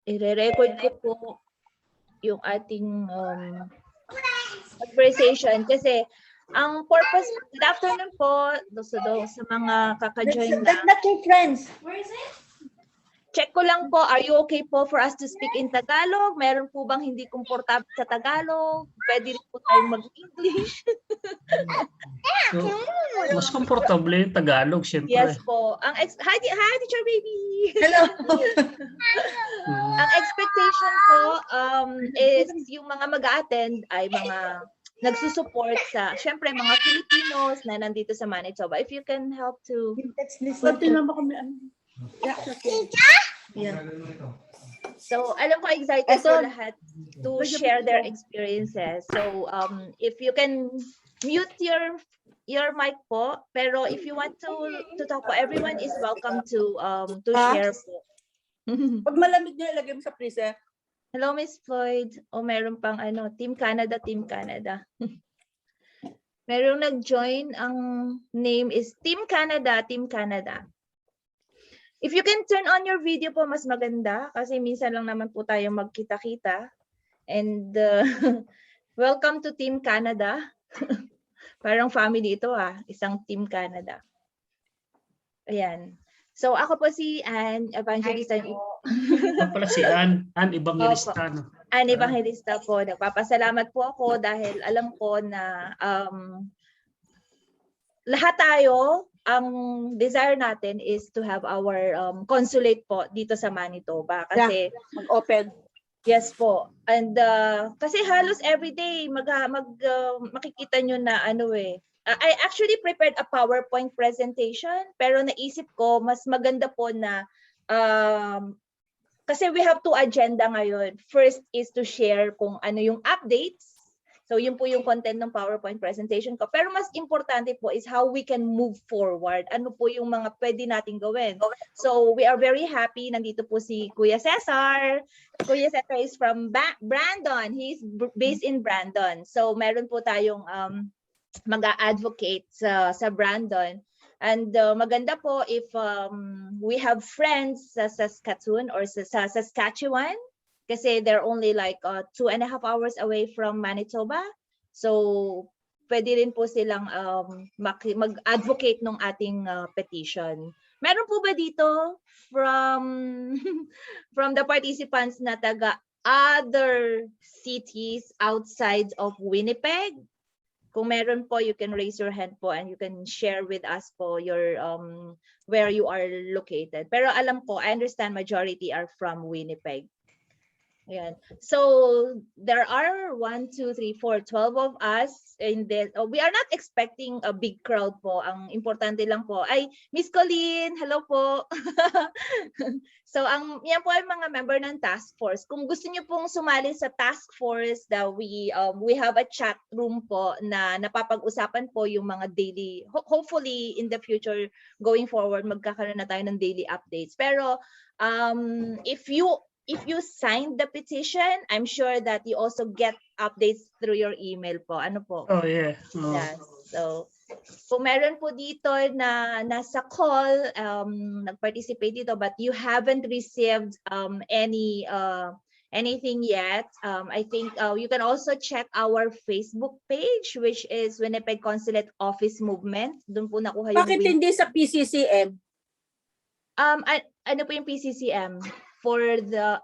I-record ko po yung ating conversation kasi ang purpose, good afternoon po sa mga kaka-join na. That's your friends. Where is it? Check ko lang po, are you okay po for us to speak in Tagalog? Meron po bang hindi komportable sa Tagalog? Pwede rin po tayong mag-English. So, mas komportable yung Tagalog, syempre. Yes po. Hi, teacher baby. Hello. Ang expectation ko is yung mga mag-a-attend ay mga nagsusupport sa, syempre, mga Filipinos na nandito sa Manitoba. If you can help to... Yeah. So, alam ko excited po lahat to share their experiences. So, if you can mute your mic po, pero if you want to talk po, everyone is welcome to share po. Pag malamig nyo, ilagay mo sa freezer. Hello, Miss Floyd. O meron pang Team Canada, Team Canada. Merong nag-join, ang name is Team Canada, Team Canada. If you can turn on your video po, mas maganda kasi minsan lang naman po tayo magkita-kita. And welcome to Team Canada. Parang family ito isang Team Canada. Ayan. So ako po si Ann Evangelista. Pala si Ann Evangelista. No? Ann Evangelista po. Nagpapasalamat po ako dahil alam ko na lahat tayo, ang desire natin is to have our consulate po dito sa Manitoba. Kasi mag-open. Yes po. And kasi halos everyday makikita nyo na I actually prepared a PowerPoint presentation pero naisip ko mas maganda po na kasi we have two agenda ngayon. First is to share kung ano yung updates. So yun po yung content ng PowerPoint presentation ko. Pero mas importante po is how we can move forward. Ano po yung mga pwede nating gawin. So we are very happy. Nandito po si Kuya Cesar. Kuya Cesar is from Brandon. He's based in Brandon. So meron po tayong mag-advocate sa Brandon. And maganda po if we have friends sa Saskatoon or sa Saskatchewan. Kasi they're only like 2.5 hours away from Manitoba. So, pwede rin po silang mag-advocate ng ating petition. Meron po ba dito from the participants na taga other cities outside of Winnipeg? Kung meron po, you can raise your hand po and you can share with us po your where you are located. Pero alam ko, I understand majority are from Winnipeg. Ayan. So there are 1, 2, 3, 4, 12 of us in this. We are not expecting a big crowd po. Ang importante lang po ay Miss Colleen, hello po. So yan po ay mga member ng task force. Kung gusto niyo pong sumali sa task force, we have a chat room po na napapag-usapan po yung mga daily, hopefully in the future going forward magkakaroon na tayo ng daily updates. Pero if you sign the petition, I'm sure that you also get updates through your email po. Ano po? Oh, yeah. Oh. Yeah. So, kung meron po dito na nasa call, nag-participate dito, but you haven't received anything yet, I think you can also check our Facebook page, which is Winnipeg Consulate Office Movement. Doon po nakuha yung Bakit hindi sa PCCM? Ano po yung PCCM? For the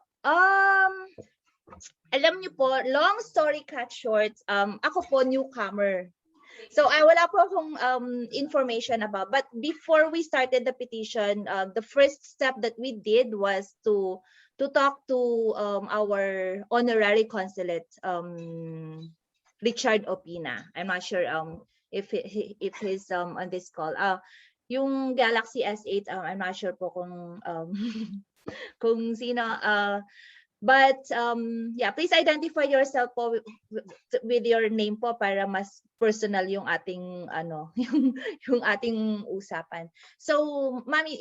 alam niyo po, long story cut short, ako po newcomer. So wala po akong information about, but before we started the petition, the first step that we did was to talk to our honorary consulate, Richard Opina. I'm not sure if he's on this call. Yung Galaxy S8, I'm not sure po kung kung sino, but yeah, please identify yourself po with your name po para mas personal yung ating yung ating usapan. So Mami,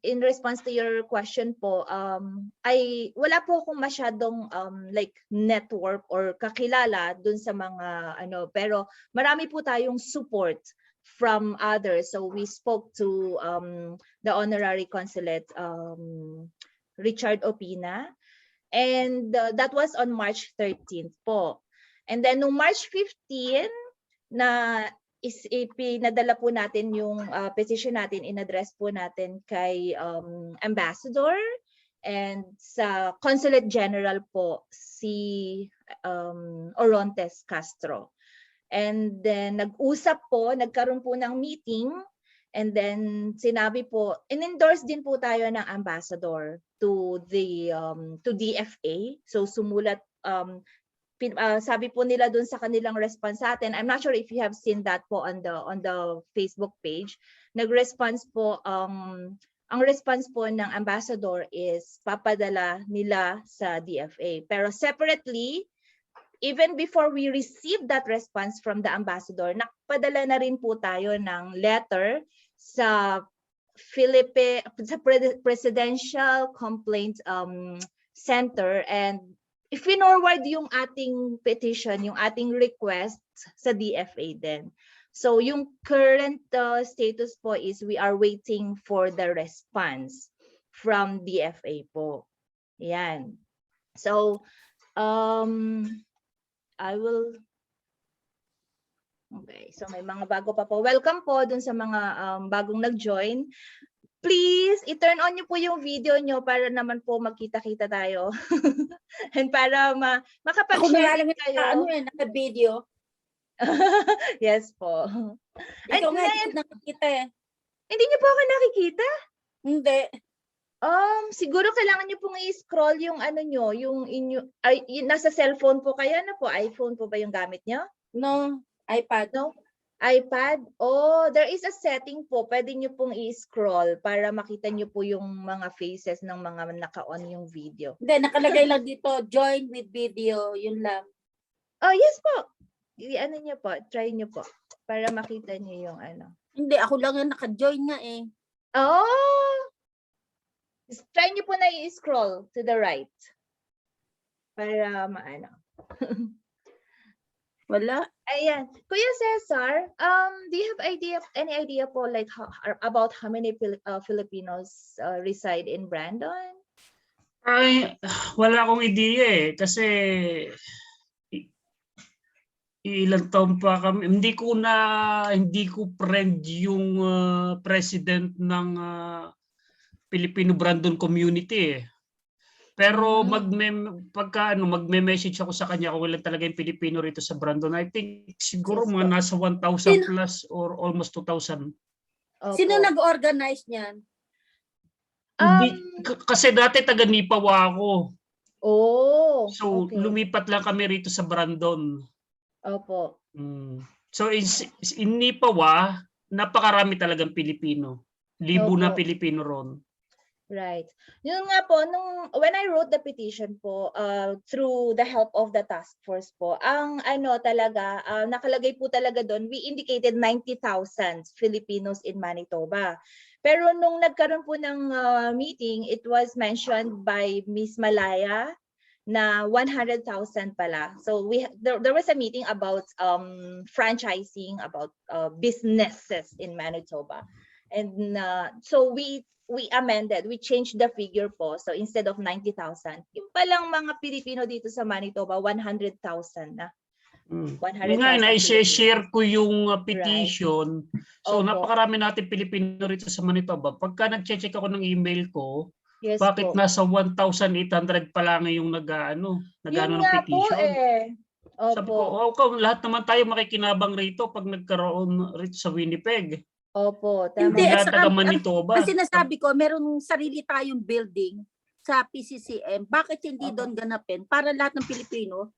in response to your question po, ay wala po akong masyadong like network or kakilala dun sa mga pero marami po tayong support from others. So we spoke to the honorary consulate Richard Opina. And that was on March 13th po. And then nung March 15 na pinadala po natin yung petition natin, in-address po natin kay Ambassador and sa Consulate General po si Orontes Castro. And then nagkaroon po ng meeting, and then sinabi po, in-endorse din po tayo ng ambassador to the to DFA. So sumulat sabi po nila dun sa kanilang response sa atin. I'm not sure if you have seen that po on the Facebook page. Nag-response po ang response po ng ambassador is papadala nila sa DFA. Pero separately, even before we receive that response from the ambassador, nakpadala na rin po tayo ng letter sa Presidential Complaint Center, and i-forward yung ating petition, yung ating request sa DFA din. So yung current status po is we are waiting for the response from DFA po. Yan. So I will. Okay, so may mga bago pa po. Welcome po dun sa mga bagong nag-join. Please, i-turn on nyo po yung video nyo para naman po magkita-kita tayo. And para makapag-share kayo. Naka-video. Yes po. Ikaw nga, hindi nakikita eh. Hindi nyo po ako nakikita? Hindi. Siguro kailangan nyo pong i-scroll yung ano nyo, yung nasa cellphone po kayo, ano po? iPhone po ba yung gamit nyo? No, iPad. No? iPad? Oh, there is a setting po. Pwede nyo pong i-scroll para makita nyo po yung mga faces ng mga naka-on yung video. Hindi, nakalagay lang dito, join with video, yun lang. Oh, yes po. Ano nyo po, try nyo po para makita nyo yung ano. Hindi, ako lang yung naka-join nga eh. Oh! Try nyo po na i-scroll to the right. Para maano. Wala. Ayan. Kuya Cesar, do you have any idea po like about how many Filipinos reside in Brandon? Ay, wala akong ideya eh. Kasi ilang taon pa kami. Hindi ko friend yung president ng Filipino Brandon community eh. Pero magme-message ako sa kanya kung wala talaga yung Pilipino rito sa Brandon. I think siguro Yes, mga nasa 1,000 plus or almost 2,000. Sino nag-organize niyan? Kasi dati taga Nipawa ako. Oh. So okay. lumipat lang kami rito sa Brandon. Opo. So in Nipawa, napakarami talagang Pilipino. Libo na Pilipino ron. Right. Yun nga po, when I wrote the petition po, through the help of the task force po, ang talaga, nakalagay po talaga doon, we indicated 90,000 Filipinos in Manitoba. Pero nung nagkaroon po ng meeting, it was mentioned by Ms. Malaya na 100,000 pala. So there was a meeting about franchising, about businesses in Manitoba. And so we amended, we changed the figure po. So instead of 90,000, yung palang mga Pilipino dito sa Manitoba, 100,000 na. 100,000. Na-share ko yung petition. Right. So napakarami natin Pilipino rito sa Manitoba. Pagka nag-check ako ng email ko, yes, bakit nasa 1,800 pa lang yung nag-ano ng petition? Sabi ko, lahat naman tayo makikinabang rito pag nagkaroon rito sa Winnipeg. Opo, tama. Hindi, ang sinasabi ko, meron sarili tayong building sa PCCM. Bakit hindi doon ganapin? Para lahat ng Pilipino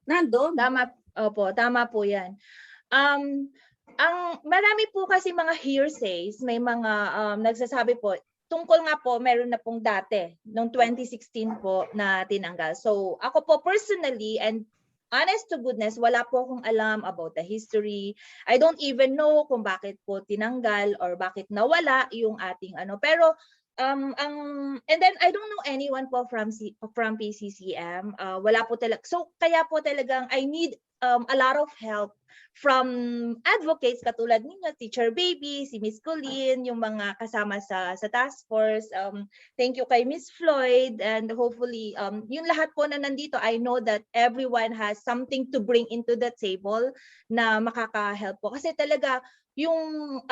nandoon. Tama, tama po yan. Ang marami po kasi mga hearsays, may mga nagsasabi po, tungkol nga po, meron na pong dati, noong 2016 po na tinanggal. So ako po personally, and honest to goodness, wala po akong alam about the history. I don't even know kung bakit po tinanggal or bakit nawala yung ating ano. Pero and then I don't know anyone po from PCCM. Wala po talaga. So kaya po talagang I need a lot of help from advocates katulad ninyo, Teacher Baby, si Miss Colleen, yung mga kasama sa task force. Thank you kay Miss Floyd, and hopefully yung lahat po na nandito, I know that everyone has something to bring into the table na makaka-help po. Kasi talaga yung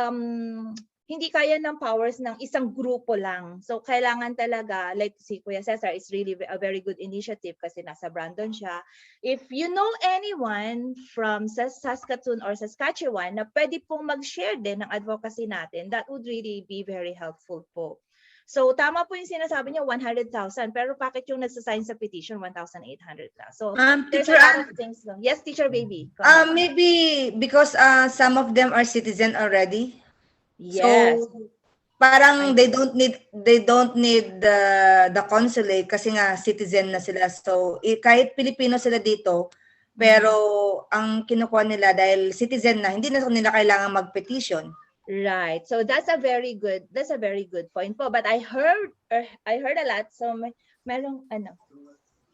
hindi kaya ng powers ng isang grupo lang. So kailangan talaga, like si Kuya Cesar, is really a very good initiative kasi nasa Brandon siya. If you know anyone from Saskatoon or Saskatchewan na pwede pong mag-share din ng advocacy natin, that would really be very helpful po. So tama po yung sinasabi niya, 100,000. Pero bakit yung nagsasign sa petition, 1,800 lang? So there's a lot of things. Yes, Teacher Baby. Maybe because some of them are citizen already. Yes. So parang they don't need the consulate kasi nga citizen na sila. So kahit Pilipino sila dito, pero ang kinukuha nila dahil citizen na, hindi na nila kailangan mag-petition. Right. So that's a very good point po. But I heard a lot. So merong ano.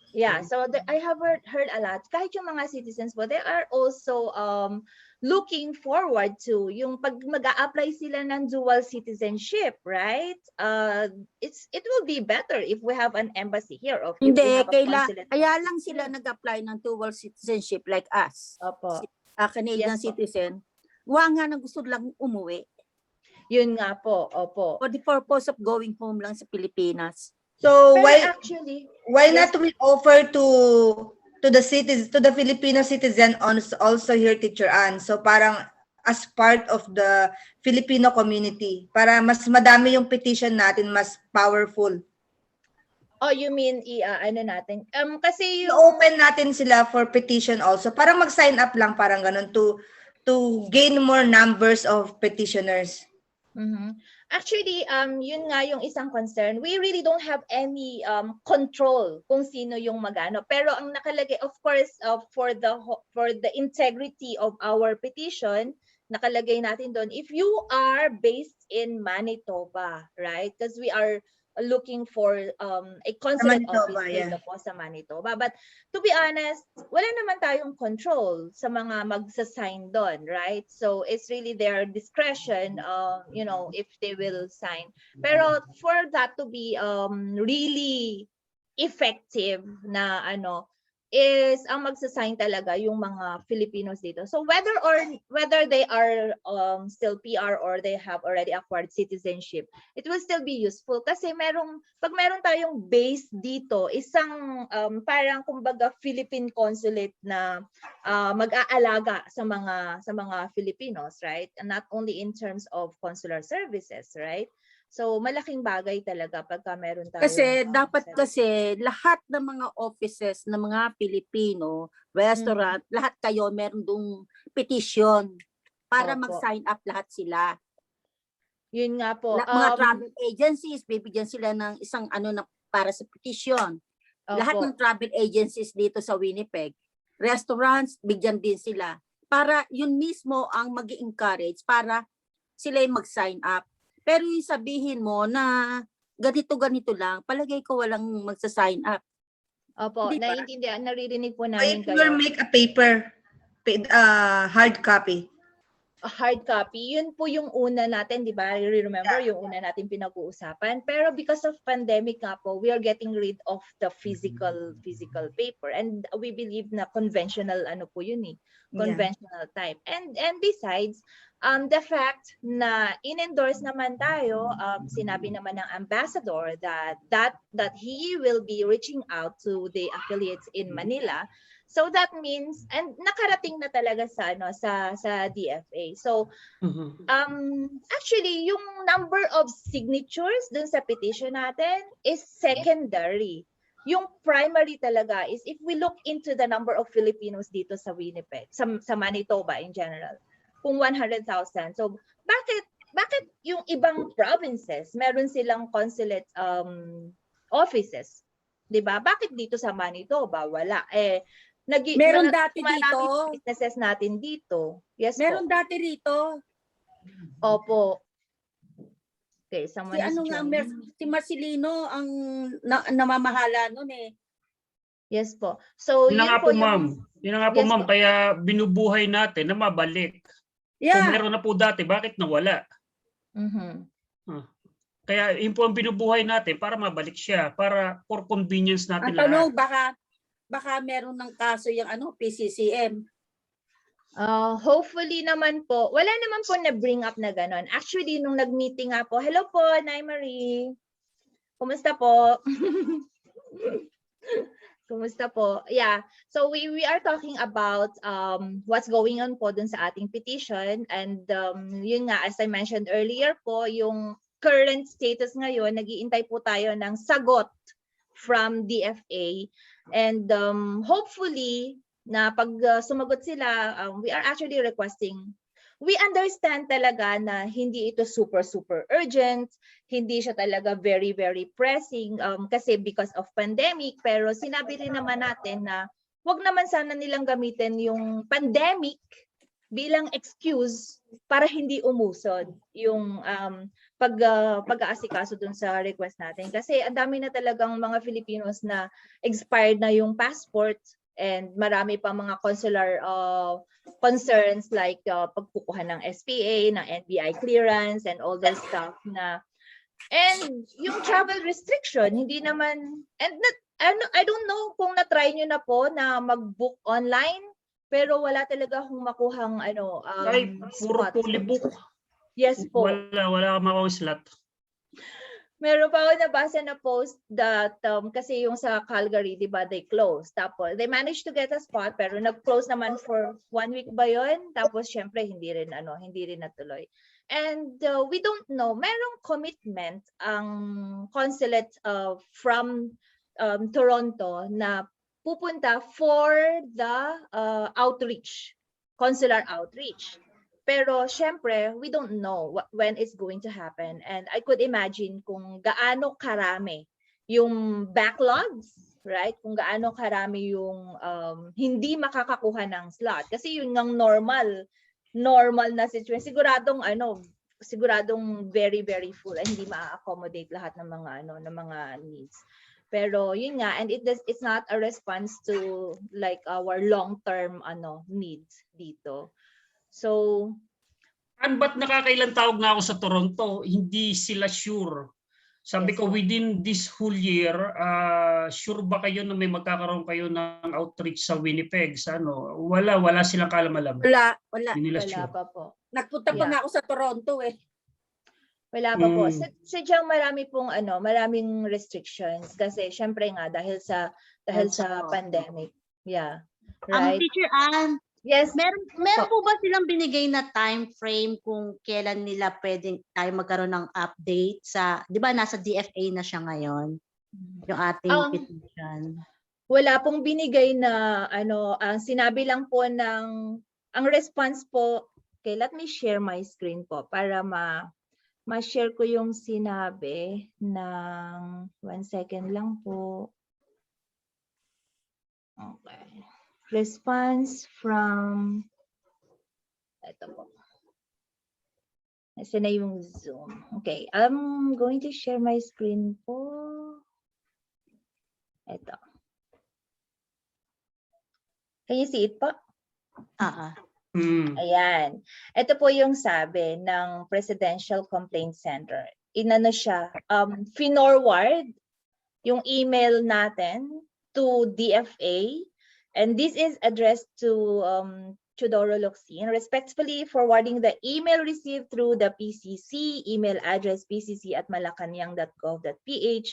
Yeah, so I have heard a lot. Kahit yung mga citizens po, they are also looking forward to yung pag mag-a-apply sila ng dual citizenship, right? It will be better if we have an embassy here. Or if we have a consulate. Kaya lang sila nag-apply ng dual citizenship like us. Opo. Canadian Yes, citizen. Wa nga na gusto lang umuwi. Yun nga po, opo. For the purpose of going home lang sa Pilipinas. So Pero why not we offer to the Filipino citizen also here, Teacher Ann? So parang as part of the Filipino community para mas madami yung petition natin, mas powerful. Oh, you mean ano natin? Kasi yung open natin sila for petition also. Parang mag-sign up lang, parang ganun to gain more numbers of petitioners. Actually, yun nga yung isang concern. We really don't have any control kung sino yung magano. Pero ang nakalagay, of course, for the integrity of our petition, nakalagay natin doon, if you are based in Manitoba, right? Because we are looking for a consulate office dito po sa Manitoba. But to be honest, wala naman tayong control sa mga magsasign doon, right? So it's really their discretion, you know, if they will sign. Pero for that to be really effective na ano, is ang magsasign talaga yung mga Filipinos dito. So whether they are still PR or they have already acquired citizenship, it will still be useful kasi pag meron tayong base dito, isang parang kumbaga Philippine consulate na mag-aalaga sa mga Filipinos, right? And not only in terms of consular services, right? So malaking bagay talaga pagka meron tayo. Kasi dapat kasi lahat ng mga offices ng mga Pilipino, restaurant, lahat kayo meron dong petition para mag-sign up lahat sila. Yun nga po. Mga travel agencies, bibigyan sila ng isang ano na para sa petition. Lahat ng travel agencies dito sa Winnipeg, restaurants, bigyan din sila. Para yun mismo ang mag-encourage para sila yung mag-sign up. Pero yung sabihin mo na ganito lang, palagay ko walang magsa-sign up. Opo, naiintindihan, naririnig po namin kayo. If you make a paper, hard copy. A hard copy, yun po yung una natin, di ba? Remember, yung una natin pinag-uusapan. Pero because of pandemic nga po, we are getting rid of the physical paper. And we believe na conventional ano po yun eh. Conventional type. And besides, the fact na in-endorse naman tayo, sinabi naman ng ambassador that he will be reaching out to the affiliates in Manila. So that means, and nakarating na talaga sa DFA. So actually yung number of signatures dun sa petition natin is secondary. Yung primary talaga is if we look into the number of Filipinos dito sa Winnipeg, sa Manitoba in general, kung 100,000. So bakit yung ibang provinces meron silang consulate offices? 'Di ba? Bakit dito sa Manitoba wala? Meron dati dito. Businesses natin dito. Yes meron po. Dati rito. Opo. Okay, someone si Marcelino ang namamahala noon eh. Yes po. So yun yun nga po po, ma'am. Yun na nga po, Yes ma'am, po. kaya binubuhay natin na mabalik. Kung Yeah. meron na po dati, bakit nawala? Kaya yun po ang binubuhay natin para mabalik siya, para for convenience natin Ang tanong, lahat. baka meron ng kaso yung PCCM. Hopefully naman po, wala naman po na-bring up na gano'n. Actually, nung nag-meeting nga po, hello po, Nay Marie. Kumusta po? Kumusta po? Yeah. So we are talking about what's going on po dun sa ating petition, and yun nga, as I mentioned earlier po, yung current status ngayon, nag-iintay po tayo ng sagot from DFA, and hopefully na pag sumagot sila, we are actually requesting, we understand talaga na hindi ito super urgent, hindi siya talaga very pressing kasi because of pandemic, pero sinabi rin naman natin na wag naman sana nilang gamitin yung pandemic bilang excuse para hindi umusod yung pag-aasikaso dun sa request natin, kasi ang dami na talagang mga Filipinos na expired na yung passport, and marami pa mga consular concerns like pagkukuha ng SPA, ng NBI clearance, and all those stuff na, and yung travel restriction, hindi naman, and I don't know kung na-try nyo na po na mag-book online, pero wala talaga akong makuhang Ay, puro spot. fully book. Yes po. Wala akong makuha slot. Meron pa ako nabasa na post that kasi yung sa Calgary, di ba, they closed. Tapos they managed to get a spot, pero nag-close naman for 1 week ba yun? Tapos syempre hindi rin natuloy. And we don't know, merong commitment ang consulate from Toronto na pupunta for the outreach, consular outreach. Pero syempre, we don't know when it's going to happen. And I could imagine kung gaano karami yung backlogs, right? Kung gaano karami yung hindi makakakuha ng slot. Kasi yun ng normal na situation. Siguradong very full, and hindi ma-accommodate lahat ng mga needs. Pero yun nga, and it's not a response to like our long-term needs dito. So, Ba't nakakailang tawag na ako sa Toronto, hindi sila sure. Sabi ko, within this whole year, sure ba kayo na may magkakaroon kayo ng outreach sa Winnipeg? Wala silang kaalam-alam. Wala pa po. Nagpunta pa nga ako sa Toronto eh. Wala pa po. Sadyang maraming restrictions kasi syempre nga dahil sa pandemic. Yeah. Right. Teacher Ann, yes. Meron po ba silang binigay na time frame kung kailan nila pwedeng tayo magkaroon ng update sa, 'di ba nasa DFA na siya ngayon, yung ating petition? Wala pong binigay na sinabi lang po ang response po. Okay, let me share my screen po para ma-share ko yung sinabi ng 1 second lang po. Okay. Response from, ito po. Nasa na yung Zoom. Okay, I'm going to share my screen po. Ito. Can you see it po? Ayan. Ito po yung sabi ng Presidential Complaint Center. Inano siya, finorward yung email natin to DFA, and this is addressed to Chudoro Locsin, respectfully forwarding the email received through the PCC email address pcc@malacanang.gov.ph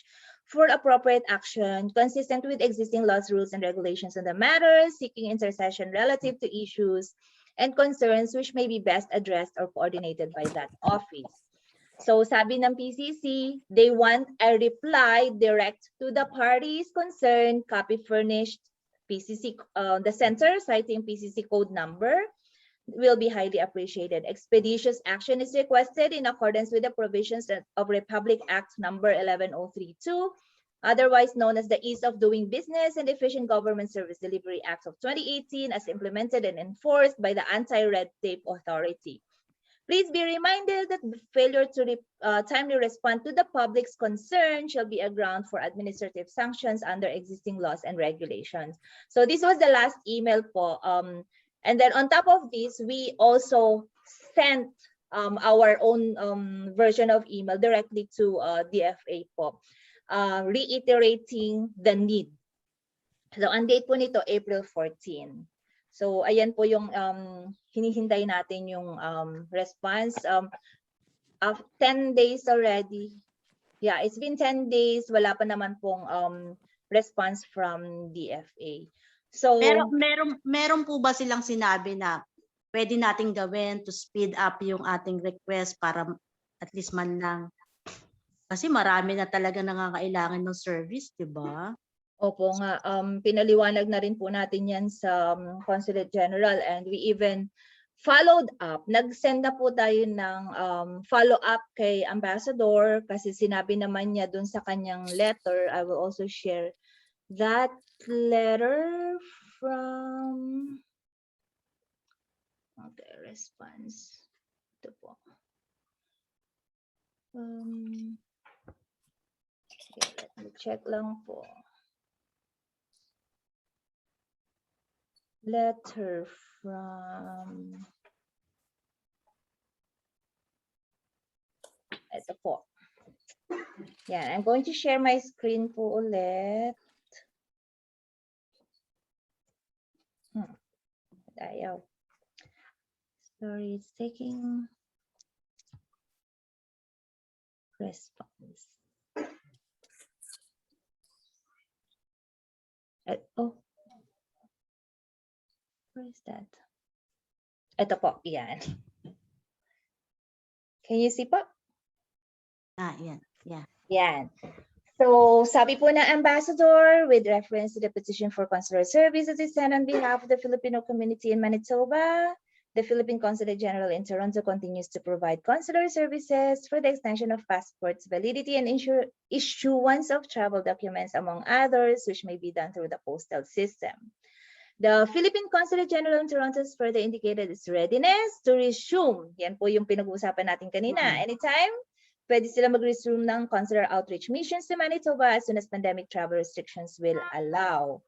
for appropriate action consistent with existing laws, rules, and regulations on the matter, seeking intercession relative to issues and concerns which may be best addressed or coordinated by that office. So sabi ng PCC, they want a reply direct to the parties concerned, copy furnished PCC, the center citing PCC code number will be highly appreciated. Expeditious action is requested in accordance with the provisions of Republic Act number 11032, otherwise known as the Ease of Doing Business and Efficient Government Service Delivery Act of 2018 as implemented and enforced by the Anti-Red Tape Authority. Please be reminded that the failure to timely respond to the public's concern shall be a ground for administrative sanctions under existing laws and regulations. So this was the last email po. And then on top of this, we also sent our own version of email directly to DFA po, reiterating the need. So ang date po nito, April 14. So ayan po yung hinihintay natin yung response. 10 days already. Yeah, it's been 10 days. Wala pa naman pong response from DFA. So meron po ba silang sinabi na pwede nating gawin to speed up yung ating request para at least man lang, kasi marami na talaga nangangailangan ng service, di ba? Opo nga, pinaliwanag na rin po natin yan sa Consulate General, and we even followed up. Nag-send na po tayo ng follow-up kay Ambassador kasi sinabi naman niya dun sa kanyang letter. I will also share that letter from response. Ito po. Okay, let me check lang po. Letter from, ito po. Yeah, I'm going to share my screen po ulit. Ayaw. Sorry, it's taking response. Oh. Where is that? Ito po, yan. Can you see po? Yan. Yeah. Yan. So, sabi po na Ambassador, with reference to the petition for consular services is sent on behalf of the Filipino community in Manitoba, the Philippine Consulate General in Toronto continues to provide consular services for the extension of passports, validity, and issuance of travel documents, among others, which may be done through the postal system. The Philippine Consulate General in Toronto has further indicated its readiness to resume. Yan po yung pinag-uusapan natin kanina. Anytime, pwede sila mag-resume ng consular outreach missions to Manitoba as soon as pandemic travel restrictions will allow.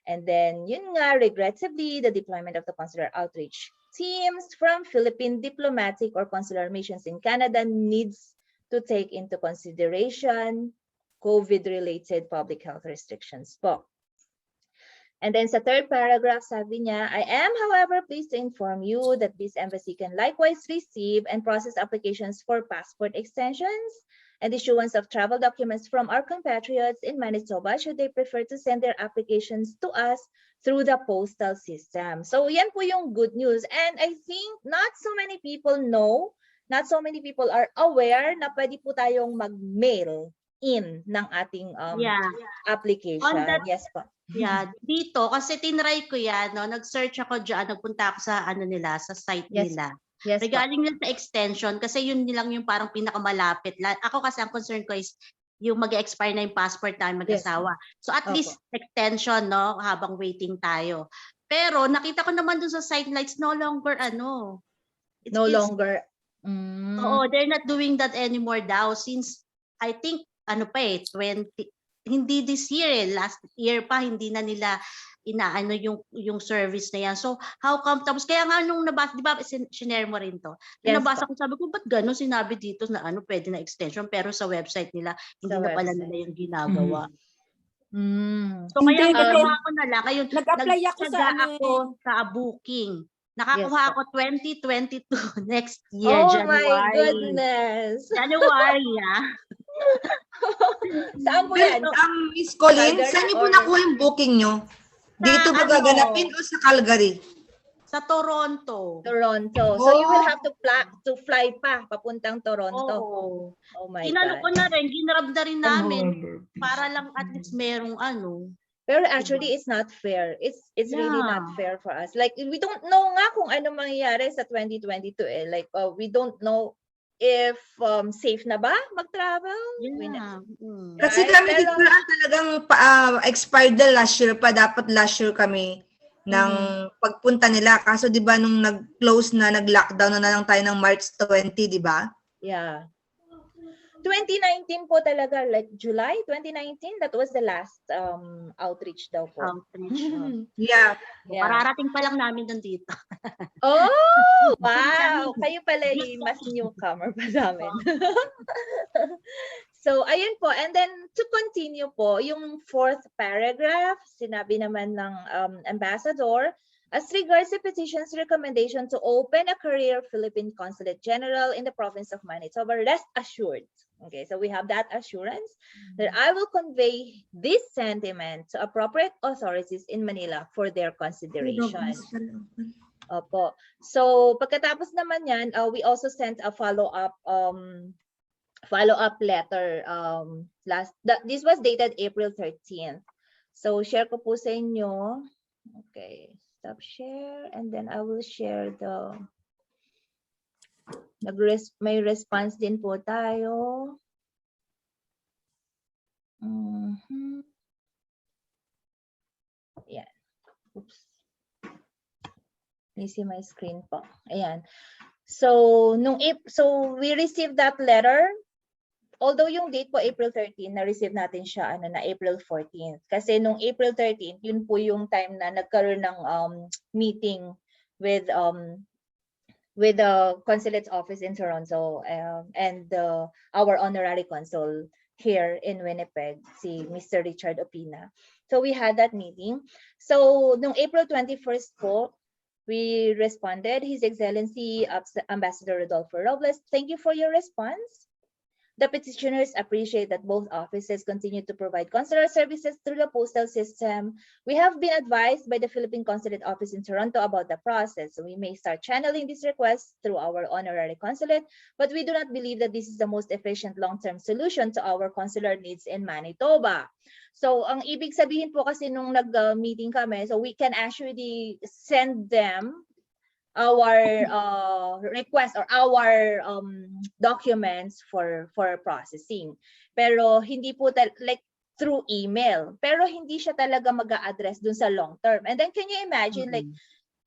And then, yun nga, regrettably, the deployment of the consular outreach teams from Philippine diplomatic or consular missions in Canada needs to take into consideration COVID-related public health restrictions po. And then sa third paragraph, sabi niya, I am, however, pleased to inform you that this embassy can likewise receive and process applications for passport extensions and issuance of travel documents from our compatriots in Manitoba should they prefer to send their applications to us through the postal system. So yan po yung good news. And I think not so many people know, not so many people are aware na pwede po tayong mag-mail in ng ating application. Yes po. Yeah, dito kasi tinry ko yan, no, nag-search ako diyan, nagpunta ako sa nila, sa site nila. Yes, regarding lang sa extension kasi yun lang yung parang pinakamalapit. Ako kasi ang concern ko is yung mag-expire na yung passport namin mag-asawa. So at least extension, no, habang waiting tayo. Pero nakita ko naman dun sa site na it's no longer longer. Oo, they're not doing that anymore daw since I think 20 hindi this year, last year pa hindi na nila inaano yung service na yan. So how come, tapos kaya nga nung nabasa, di ba sinare mo rin to, nabasa ko, sabi ko ba't gano'n sinabi dito na pwede na extension pero sa website nila hindi na pala nila yung ginagawa. So kaya ginawa ko na lang, ayun, nag-apply ako sa booking. Nakakuha ako 2022 next year, January. Oh my goodness! January, Saan po yan? Miss Colleen, saan niyo po nakuha yung booking niyo? Dito ba gaganapin o sa Calgary? Sa Toronto. So you will have to fly pa papuntang Toronto. Oh my God. Ko na rin, ginrab na rin namin para lang at least merong Pero actually, it's not fair. It's really not fair for us. Like, we don't know nga kung ano mangyayari sa 2022 eh. Like, we don't know if safe na ba mag-travel. Kasi kami dito talagang expired na last year pa. Dapat last year kami ng pagpunta nila. Kaso 'di ba nung nag-close na, nag-lockdown na lang tayo ng March 20, 'di ba? Yeah. 2019 po talaga, like July 2019, that was the last outreach daw po. Outreach. Yeah. Mararating pa lang namin nandito. Oh, wow! Kayo pala yung mas newcomer pa sa amin. So, ayun po. And then, to continue po, yung fourth paragraph, sinabi naman ng ambassador, as regards the petition's recommendation to open a career Philippine Consulate General in the province of Manitoba, rest assured. Okay, so we have that assurance that I will convey this sentiment to appropriate authorities in Manila for their consideration. Opo. So, pagkatapos naman yan, we also sent a follow-up letter this was dated April 13th. So, share ko po sa inyo. Okay. Stop share, and then I will share the may response din po tayo. Ayan. Oops. Let me see my screen po. Ayan. So we received that letter. Although yung date po April 13, na-receive natin siya na April 14th. Kasi nung April 13, yun po yung time na nagkaroon ng meeting with the consulate's office in Toronto and our honorary consul here in Winnipeg, si Mr. Richard Opina. So we had that meeting. So nung April 21st po, we responded, His Excellency Ambassador Rodolfo Robles, thank you for your response. The petitioners appreciate that both offices continue to provide consular services through the postal system. We have been advised by the Philippine Consulate Office in Toronto about the process, so we may start channeling these requests through our honorary consulate, but we do not believe that this is the most efficient long-term solution to our consular needs in Manitoba. So, ang ibig sabihin po kasi nung nag-meeting kami, so we can actually send them our request or our documents for processing. Pero hindi po like through email. Pero hindi siya talaga mag-a-address dun sa long term. And then can you imagine like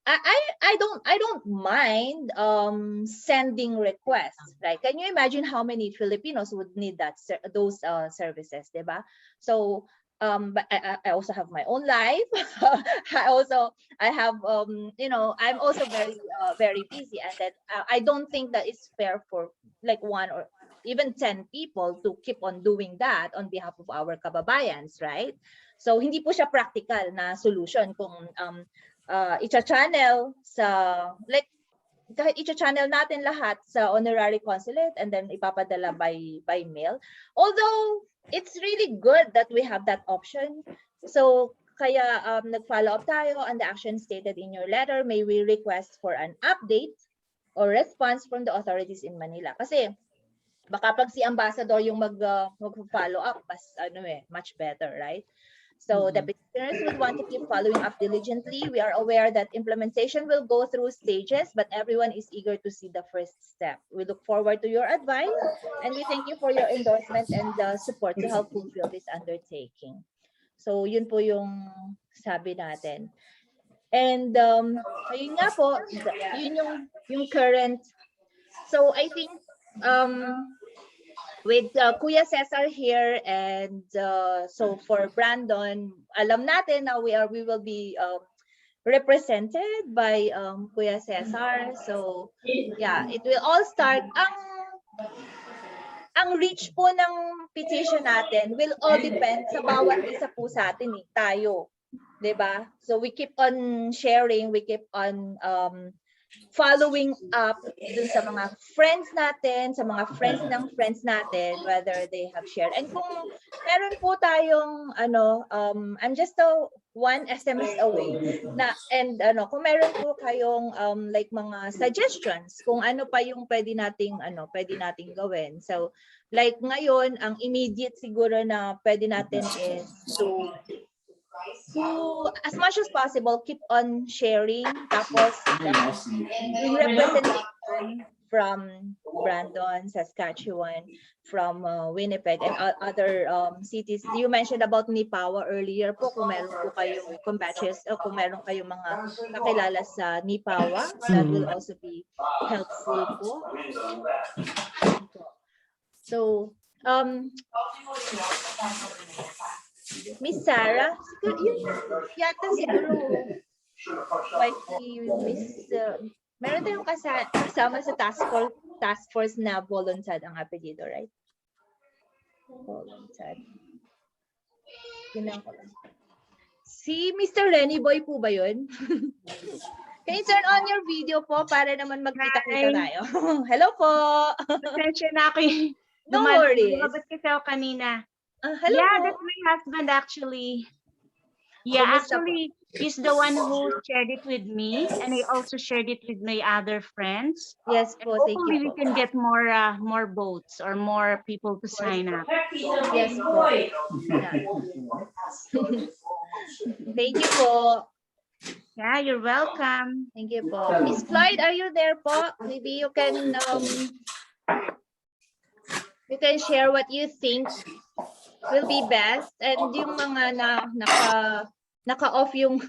I don't mind sending requests, right? Can you imagine how many Filipinos would need those services, diba? So but I also have my own life. I have I'm also very busy, and that I don't think that it's fair for like 1 or even 10 people to keep on doing that on behalf of our kababayans, right? So hindi po siya practical na solution kung i-channel sa like kahit i-channel natin lahat sa honorary consulate and then ipapadala by mail. Although it's really good that we have that option. So kaya nag-follow up tayo on the action stated in your letter. May we request for an update or response from the authorities in Manila. Kasi baka pag si ambassador yung mag-follow up, much better, right? So the petitioners would want to keep following up diligently. We are aware that implementation will go through stages, but everyone is eager to see the first step. We look forward to your advice, and we thank you for your endorsement and support to help fulfill this undertaking. So yun po yung sabi natin. And ayun nga po, yun yung current. So I think with Kuya Cesar here, and so for Brandon, alam natin na we will be represented by Kuya Cesar. So yeah, it will all start. Ang reach po ng petition natin will all depend sa bawat isa po sa atin, tayo, 'di ba? So we keep on sharing, we keep on following up dun sa mga friends natin, sa mga friends ng friends natin, whether they have shared. And kung meron po tayong I'm just one SMS away na, and kung meron po kayong like mga suggestions kung ano pa yung pwede nating gawin. So like ngayon, ang immediate siguro na pwede natin is to as much as possible keep on sharing, tapos yung representation from Brandon, Saskatchewan, from Winnipeg, and other cities. You mentioned about Nipawa earlier po, kung meron po kayong compatriots, kung meron kayong mga kakilala sa Nipawa, that will also be helpful po. So, Miss Sarah, yata siguro wife ni Miss, meron tayong kasama sa task force na Voluntad ang apelyido, right? Voluntad. Tingnan ko lang. Si Mr. Renny Boy po ba yun? Can you turn on your video po para naman magkita-kita tayo? Hello po! Pasensya na ako yung No worries. lumabas kasi ako kanina. Hello Yeah, po. that's my husband actually. Yeah, Kumusta po? actually, he's the one who shared it with me, and I also shared it with my other friends. Yes po, thank Hopefully, you we po. can get more votes or more people to sign up. Yes po. Yeah. Thank you po. Yeah, you're welcome. Thank you po. Miss Clyde, are you there po? Maybe you can share what you think will be best, and yung mga naka-off yung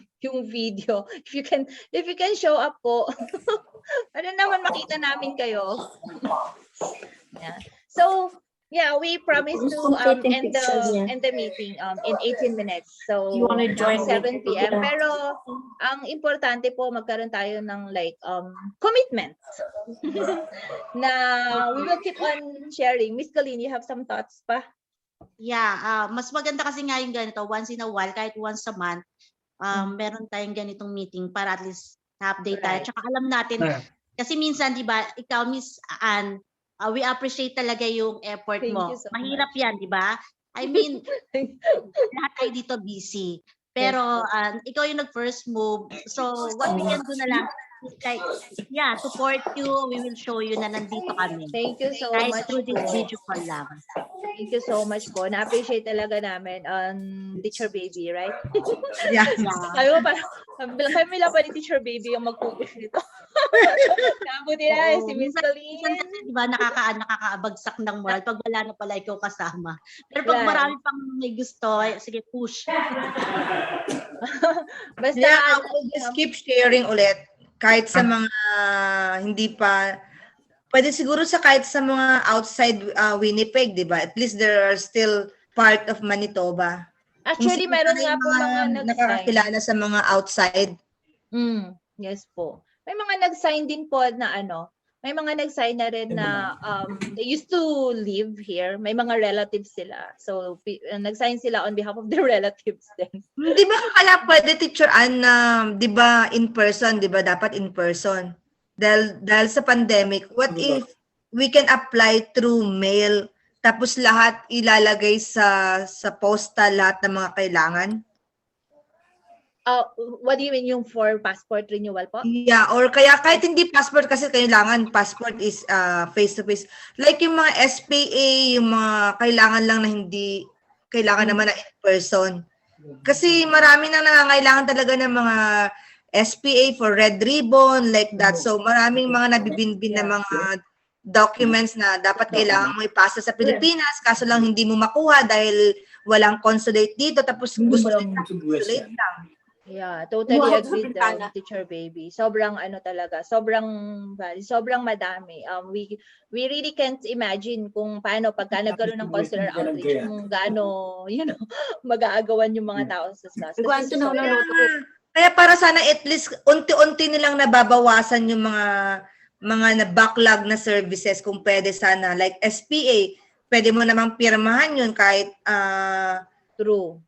video. If you can show up po. Para naman makita namin kayo. Yeah. So, yeah, we promised to end the meeting in 18 minutes. So, 7 p.m. Pero ang importante po, magkaroon tayo ng like commitment na we will keep on sharing. Miss Colleen, you have some thoughts pa? Yeah, mas maganda kasi nga yung ganito, once in a while, kahit once a month, meron tayong ganitong meeting para at least na-update tayo. Right. Tsaka alam natin, kasi minsan, di ba, ikaw, Miss Ann, we appreciate talaga yung effort Thank mo. you so Mahirap yan, di ba? I mean, lahat tayo dito busy. Pero ikaw yung nag-first move. So, what we can do na lang is like, yeah, support you. We will show you na nandito kami. Thank you so Guys, much through this po. video call lang. Thank you so much po. Na-appreciate talaga namin Teacher Baby, right? Yeah. Sabi mo parang, kami lang pa ni Teacher Baby yung mag-push nito. Nabuti na si Miss Colleen. Minsan kasi, di ba, nakakaabagsak ng moral pag wala na pala ikaw kasama. Pero pag Right. marami pang may gusto, sige, push. Basta, Yeah, we'll just keep sharing ulit. Kahit sa mga hindi pa, pwede siguro sa kahit sa mga outside Winnipeg, di ba? At least there are still part of Manitoba. actually, Kung meron sino nga yung po mga nag-sign. nakakakilala sa mga outside. Yes po. May mga nag-sign din po na may mga nag-sign na rin na they used to live here. May mga relatives sila. So, nag-sign sila on behalf of their relatives din. Di ba kaya pwede, Teacher Ann, na di ba in person, di ba dapat in person? Dahil sa pandemic, what if we can apply through mail, tapos lahat ilalagay sa postal, lahat ng mga kailangan? What do you mean yung for passport renewal po? Yeah, or kaya kahit hindi passport kasi kailangan passport is face-to-face. Like yung mga SPA, yung mga kailangan lang na hindi, kailangan naman na in person. Kasi marami nang nangangailangan talaga ng mga SPA for red ribbon, like that. So maraming mga nabibinbin na mga documents na dapat kailangan mo ipasa sa Pilipinas, kaso lang hindi mo makuha dahil walang consulate dito, tapos gusto nila consulate lang. Yeah, totally agreed, Teacher Baby. Sobrang talaga, sobrang madami. We really can't imagine kung paano pagka nagkaroon ng consular outreach, kung gaano, mag-aagawan yung mga tao sa SLAS. Kaya para sana at least unti-unti nilang nababawasan yung mga na-backlog na services kung pwede sana. Like SPA, pwede mo namang pirmahan yun kahit True.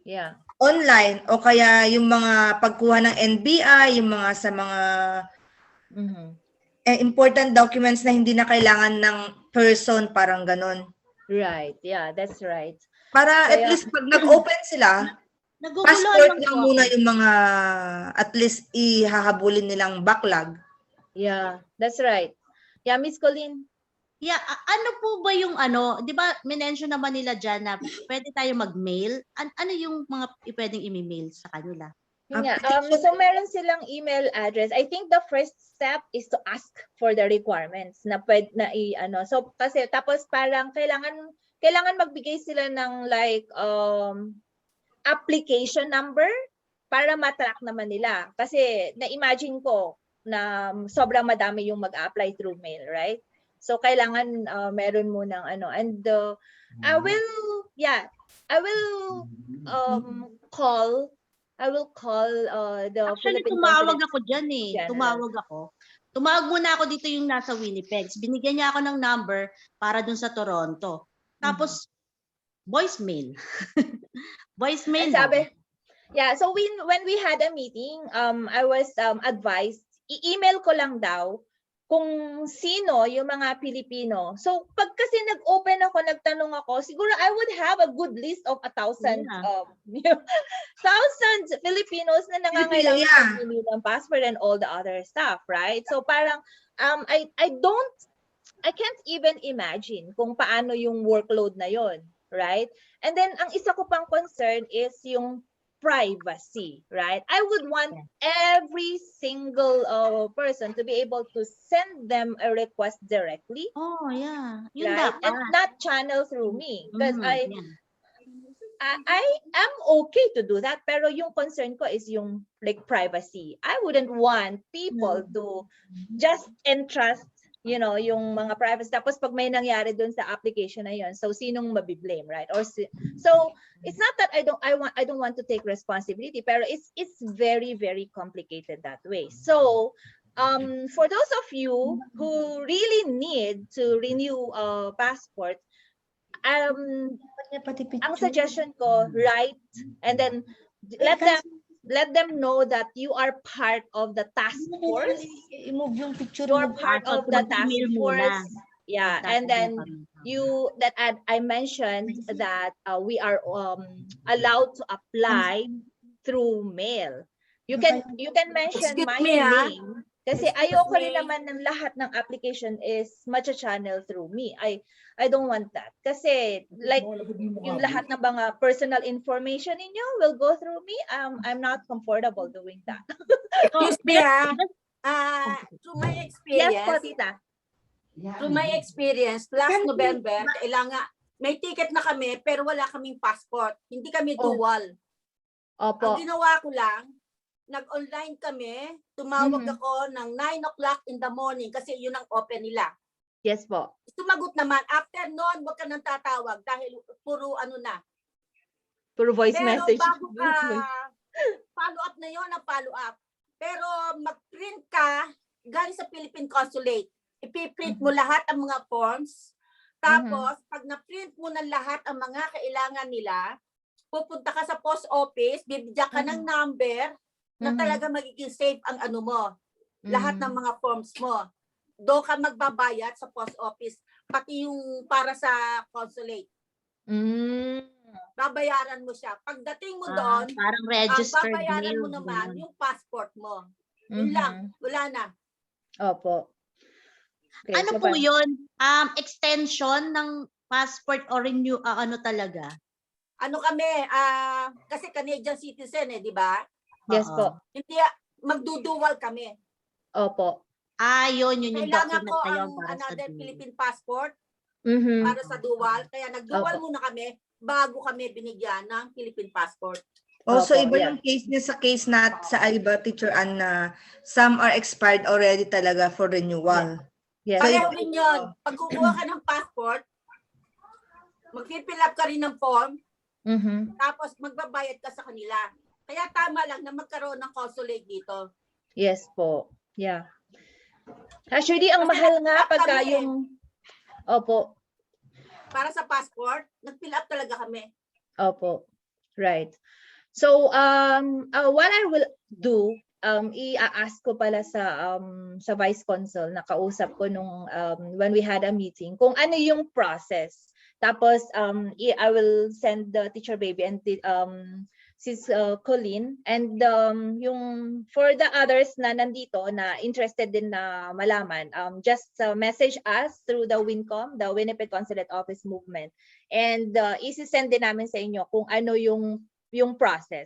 Yeah. online, o kaya yung mga pagkuha ng NBI, yung mga sa mga important documents na hindi na kailangan ng person, parang ganon. Right. Yeah, that's right. Para at least pag nag-open sila, passport lang muna yung mga at least ihahabulin nilang backlog. Yeah, that's right. Yeah, Miss Colleen. Yeah, ano po ba yung di ba, minention naman nila dyan na pwede tayo mag-mail? Ano yung mga pwedeng i-mail sa kanila? Yun nga, so meron silang email address. I think the first step is to ask for the requirements na pwede na i-ano. So kasi tapos parang kailangan magbigay sila ng like application number para matrack naman nila. Kasi na-imagine ko na sobrang madami yung mag-apply through mail, right? So kailangan meron mo ng ano, and I will call the Actually, Philippine tumawag Consulate ako dyan eh. General. Tumawag ako. Tumawag muna ako dito yung nasa Winnipeg. Binigyan niya ako ng number para dun sa Toronto. Tapos, voicemail. Voicemail. Sabi, yeah, so when we had a meeting, I was advised, i-email ko lang daw kung sino yung mga Pilipino. So pag kasi nag-open ako, nagtanong ako, siguro I would have a good list of 1,000 thousands Filipinos na nangangailangan ng passport and all the other stuff, right? So parang I can't even imagine kung paano yung workload na yon, right? And then ang isa ko pang concern is yung privacy, right? I would want every single person to be able to send them a request directly. Oh, yeah. Yun right? dapat. And not channel through me. Because I am okay to do that, pero yung concern ko is yung like privacy. I wouldn't want people to just entrust yung mga privacy. Tapos pag may nangyari dun sa application na yun, so sinong mabiblame, right? Or so it's not that I don't want to take responsibility, pero it's very, very complicated that way. So for those of you who really need to renew a passport, ang suggestion ko, write and then let them know that you are part of the task force. You're part of the task force. Yeah, and then I mentioned that we are allowed to apply through mail. You can mention my name. Kasi ayoko rin naman ng lahat ng application is macha-channel through me. I don't want that. Kasi like yung lahat ng mga personal information ninyo will go through me. I'm not comfortable doing that. Excuse me, through my experience. Yes po, tita. Through my experience, last November, kailangan may ticket na kami pero wala kaming passport. Hindi kami dual. Opo. Ang ginawa ko lang, nag-online kami, tumawag ako ng 9 o'clock in the morning kasi yun ang open nila. Yes po. Sumagot naman, after noon, huwag ka nang tatawag dahil puro Puro voice message. Pero bago ka, follow up na yun ang follow up. Pero mag-print ka, galing sa Philippine Consulate. Ipiprint mo lahat ang mga forms. Tapos, pag na-print mo na lahat ang mga kailangan nila, pupunta ka sa post office, bibigyan ka ng number, na talaga magiging safe ang lahat ng mga forms mo. Doon ka magbabayad sa post office, pati yung para sa consulate. Babayaran mo siya. Pagdating mo doon, parang registered babayaran mail, mo naman yung passport mo. Yun lang, wala na. Opo. Okay, ano po yun? Extension ng passport or renew, talaga? Ano kami, kasi Canadian citizen di ba? Yes po. Hindi, magdudual kami. Opo. Yun yung kailangan document ko na yun ang para another sa Philippine passport para sa dual. Kaya nagdual muna kami bago kami binigyan ng Philippine passport. Also, iba yung case niya sa case na sa iba, Teacher Ann, na some are expired already talaga for renewal. Yes. Pareho rin yun. Pag kukuha ka ng passport, mag-fill up ka rin ng form, tapos magbabayad ka sa kanila. Kaya tama lang na magkaroon ng consulate dito. Yes po. Yeah. Actually, ang mahal nga pagka yung... Opo. Para sa passport, nag-fill up talaga kami. Opo. Right. So, what I will do, i-ask ko pala sa Vice Consul, nakausap ko nung when we had a meeting, kung ano yung process. Tapos, I will send the Teacher Baby and Sis Colleen, and yung for the others na nandito na interested din na malaman, just message us through the WINCOM, the Winnipeg Consulate Office Movement, and isi-send din namin sa inyo kung ano yung process.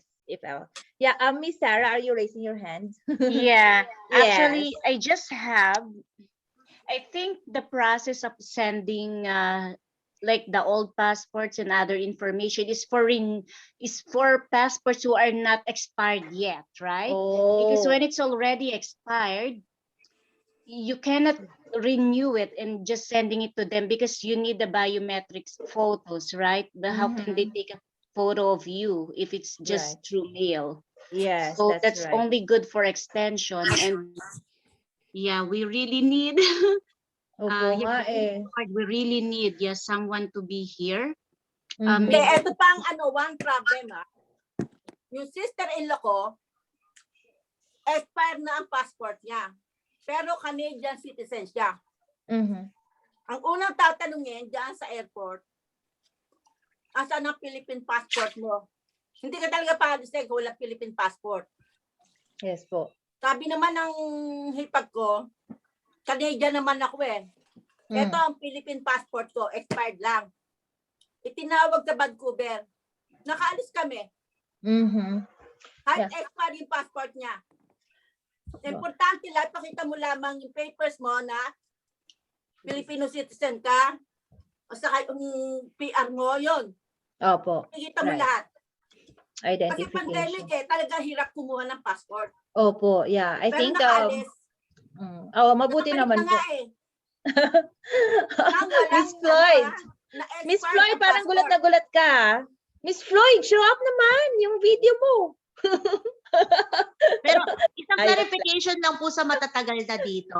Yeah, Miss Sarah, are you raising your hand? Yeah, Yes. actually, I just have, I think the process of sending like the old passports and other information is for passports who are not expired yet, right? Because Oh. when it's already expired, you cannot renew it and just sending it to them because you need the biometrics photos, right? But how can they take a photo of you if it's just through mail? Yes, So that's that's right. only good for extension. And yeah, we really need Opo nga eh. we really need someone to be here. Hindi, ito pang one problem Yung sister-in-law ko, expired na ang passport niya. Pero Canadian citizen siya. Ang unang tatanungin diyan sa airport, asan ang Philippine passport mo? Hindi ka talaga paalisig kung walang Philippine passport. Yes po. Sabi naman ng hipag ko, Canadian naman ako eh. Ito ang Philippine passport ko, expired lang. Itinawag sa Vancouver. Nakaalis kami. Kahit expired yung passport niya. Importante lang, pakita mo lamang yung papers mo na Filipino citizen ka o saka yung PR mo, yun. Opo. Pakita mo lahat. Kasi Identification. pandemic talaga hirap kumuha ng passport. Opo, yeah. I Pero think nakaalis. mabuti naman po. Miss Floyd. Miss Floyd, parang gulat na gulat ka. Miss Floyd, show up naman yung video mo. Pero isang clarification lang po sa matatagal na dito.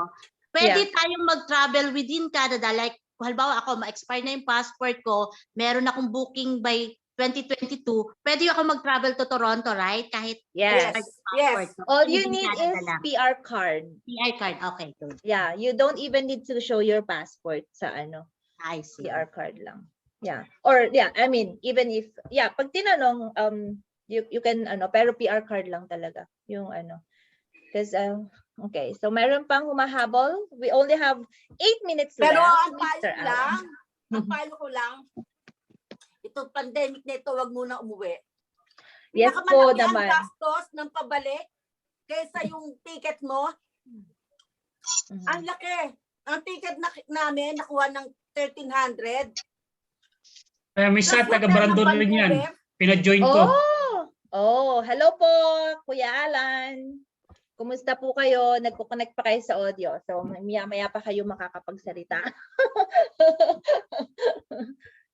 Pwede tayong mag-travel within Canada. Like, halimbawa ako, ma-expire na yung passport ko, meron akong booking by 2022, pwede ako mag-travel to Toronto, right? Kahit yes. All you need is PR card. PR card, okay, good. Yeah, you don't even need to show your passport sa I see. PR card lang. Yeah. Or I mean, even if pag tinanong you can pero PR card lang talaga yung Because okay, so meron pang humahabol. We only have 8 minutes left. Pero ang payo ko lang, itong pandemic na ito, wag muna umuwi. Yes po naman. naman. Ang gastos ng pabalik kaysa yung ticket mo. Ang laki. Ang ticket namin, nakuha ng 1,300. Misa, taga-Brandon rin yan. Pina-join ko. Hello po, Kuya Alan. Kumusta po kayo? Nagko-connect pa kayo sa audio. So, maya pa kayo makakapagsalita.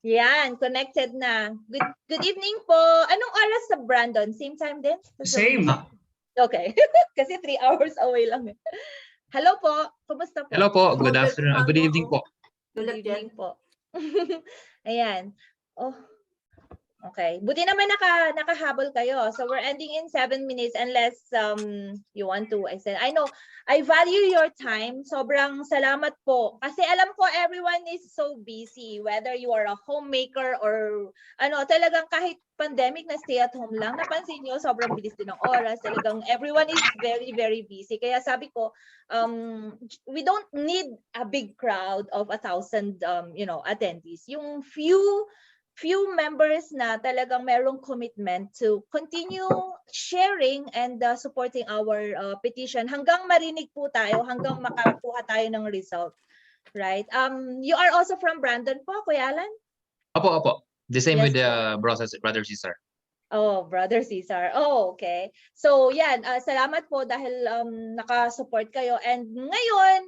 Yan, connected na. Good evening po. Anong oras sa Brandon? Same time din? Same. Okay. Kasi 3 hours away lang. Hello po. Kumusta po? Hello po. Good afternoon. Good evening po. Good evening po. Ayan. Okay. Buti naman nakahabol kayo. So we're ending in 7 minutes unless you want to extend. I know, I value your time. Sobrang salamat po. Kasi alam ko everyone is so busy. Whether you are a homemaker or talagang kahit pandemic na stay at home lang. Napansin nyo, sobrang bilis din ng oras. Talagang everyone is very, very busy. Kaya sabi ko, we don't need a big crowd of 1,000 attendees. Yung few members na talagang merong commitment to continue sharing and supporting our petition hanggang marinig po tayo, hanggang makakuha tayo ng result. Right? You are also from Brandon po, Kuya Alan? Opo. The same with the brother Cesar. Brother Cesar. Okay. So yan, salamat po dahil nakasupport kayo. And ngayon,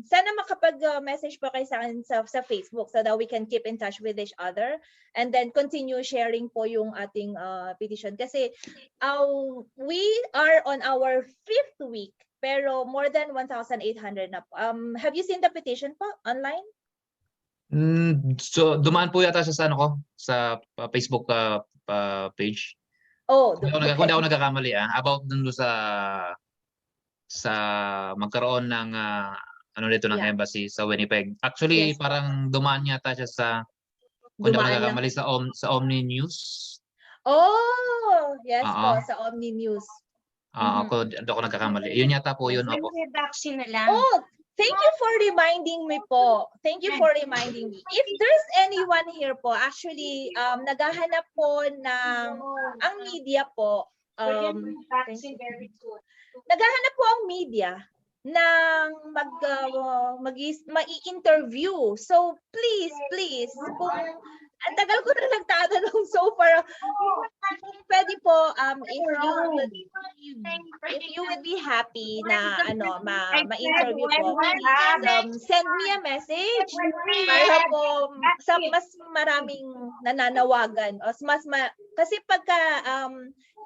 sana makapag-message po kayo sa akin sa Facebook so that we can keep in touch with each other and then continue sharing po yung ating petition. Kasi we are on our 5th week pero more than 1,800 na po. Have you seen the petition po online? So dumaan po yata siya sa Facebook page. Kung di ako nagkakamali about dun sa magkaroon ng dito ng embassy sa Winnipeg. Actually, parang dumaan yata siya sa kung di ako nagkakamali sa Omni News. Yes po, sa Omni News. Ako nagkakamali. Yun yata po yun. Vaccine na lang. Thank you for reminding me po. Thank you for reminding me. If there's anyone here po, actually, naghahanap po ng, ang media po, naghahanap po ang media ng mai-interview. So, please, kung ang tagal ko na nagtatanong so far, pwede po, if you would be happy na ma-interview po, please send me a message para po sa mas maraming nananawagan. Kasi pagka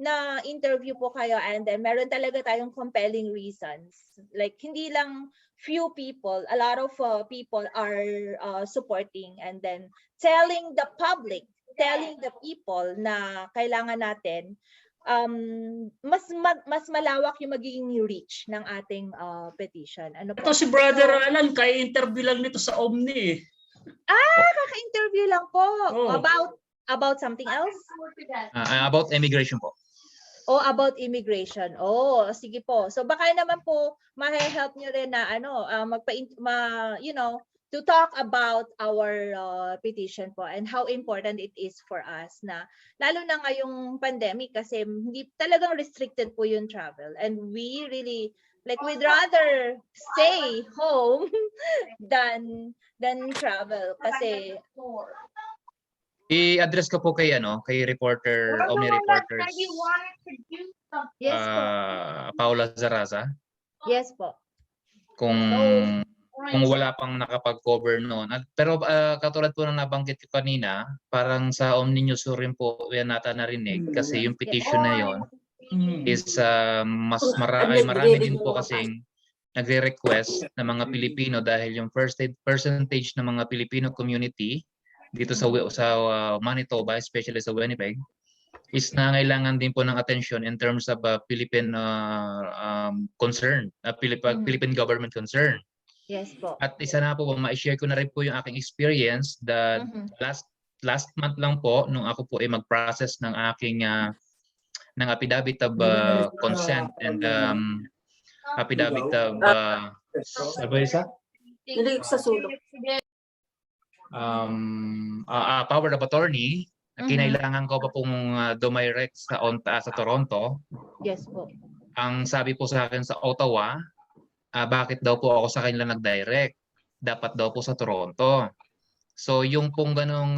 na-interview po kayo and then meron talaga tayong compelling reasons. Like, hindi lang few people, a lot of people are supporting and then telling the public, telling the people na kailangan natin mas malawak yung magiging reach ng ating petition. Ano po? Ito si Brother Alan, kaya interview lang nito sa Omni. Kaka-interview lang po. About something else? About immigration po. About immigration. Sige po. So baka naman po ma-help niyo rin na to talk about our petition po and how important it is for us na lalo na ngayong pandemic kasi hindi talagang restricted po yung travel and we really we'd rather stay home than travel kasi I-address ko po kay reporter, Omni Reporters. Yes po. Paula Zaraza. Yes po. Kung wala pang nakapag-cover noon. Pero katulad po ng nabanggit ko kanina, parang sa Omni News rin po yan nata narinig kasi yung petition na yon is marami din po kasing nagre-request ng mga Pilipino dahil yung percentage ng mga Filipino community dito sa Manitoba, especially sa Winnipeg, is nangailangan din po ng attention in terms of Philippine concern, Philippine government concern. Yes po. At isa na po, ma-share ko na rin po yung aking experience that last month lang po, nung ako po ay mag-process ng aking ng affidavit of consent and affidavit of power of attorney, kinailangan ko pa pong dumirect sa Toronto. Yes po. Ang sabi po sa akin sa Ottawa, bakit daw po ako sa kanila nag-direct? Dapat daw po sa Toronto. So yung pong ganong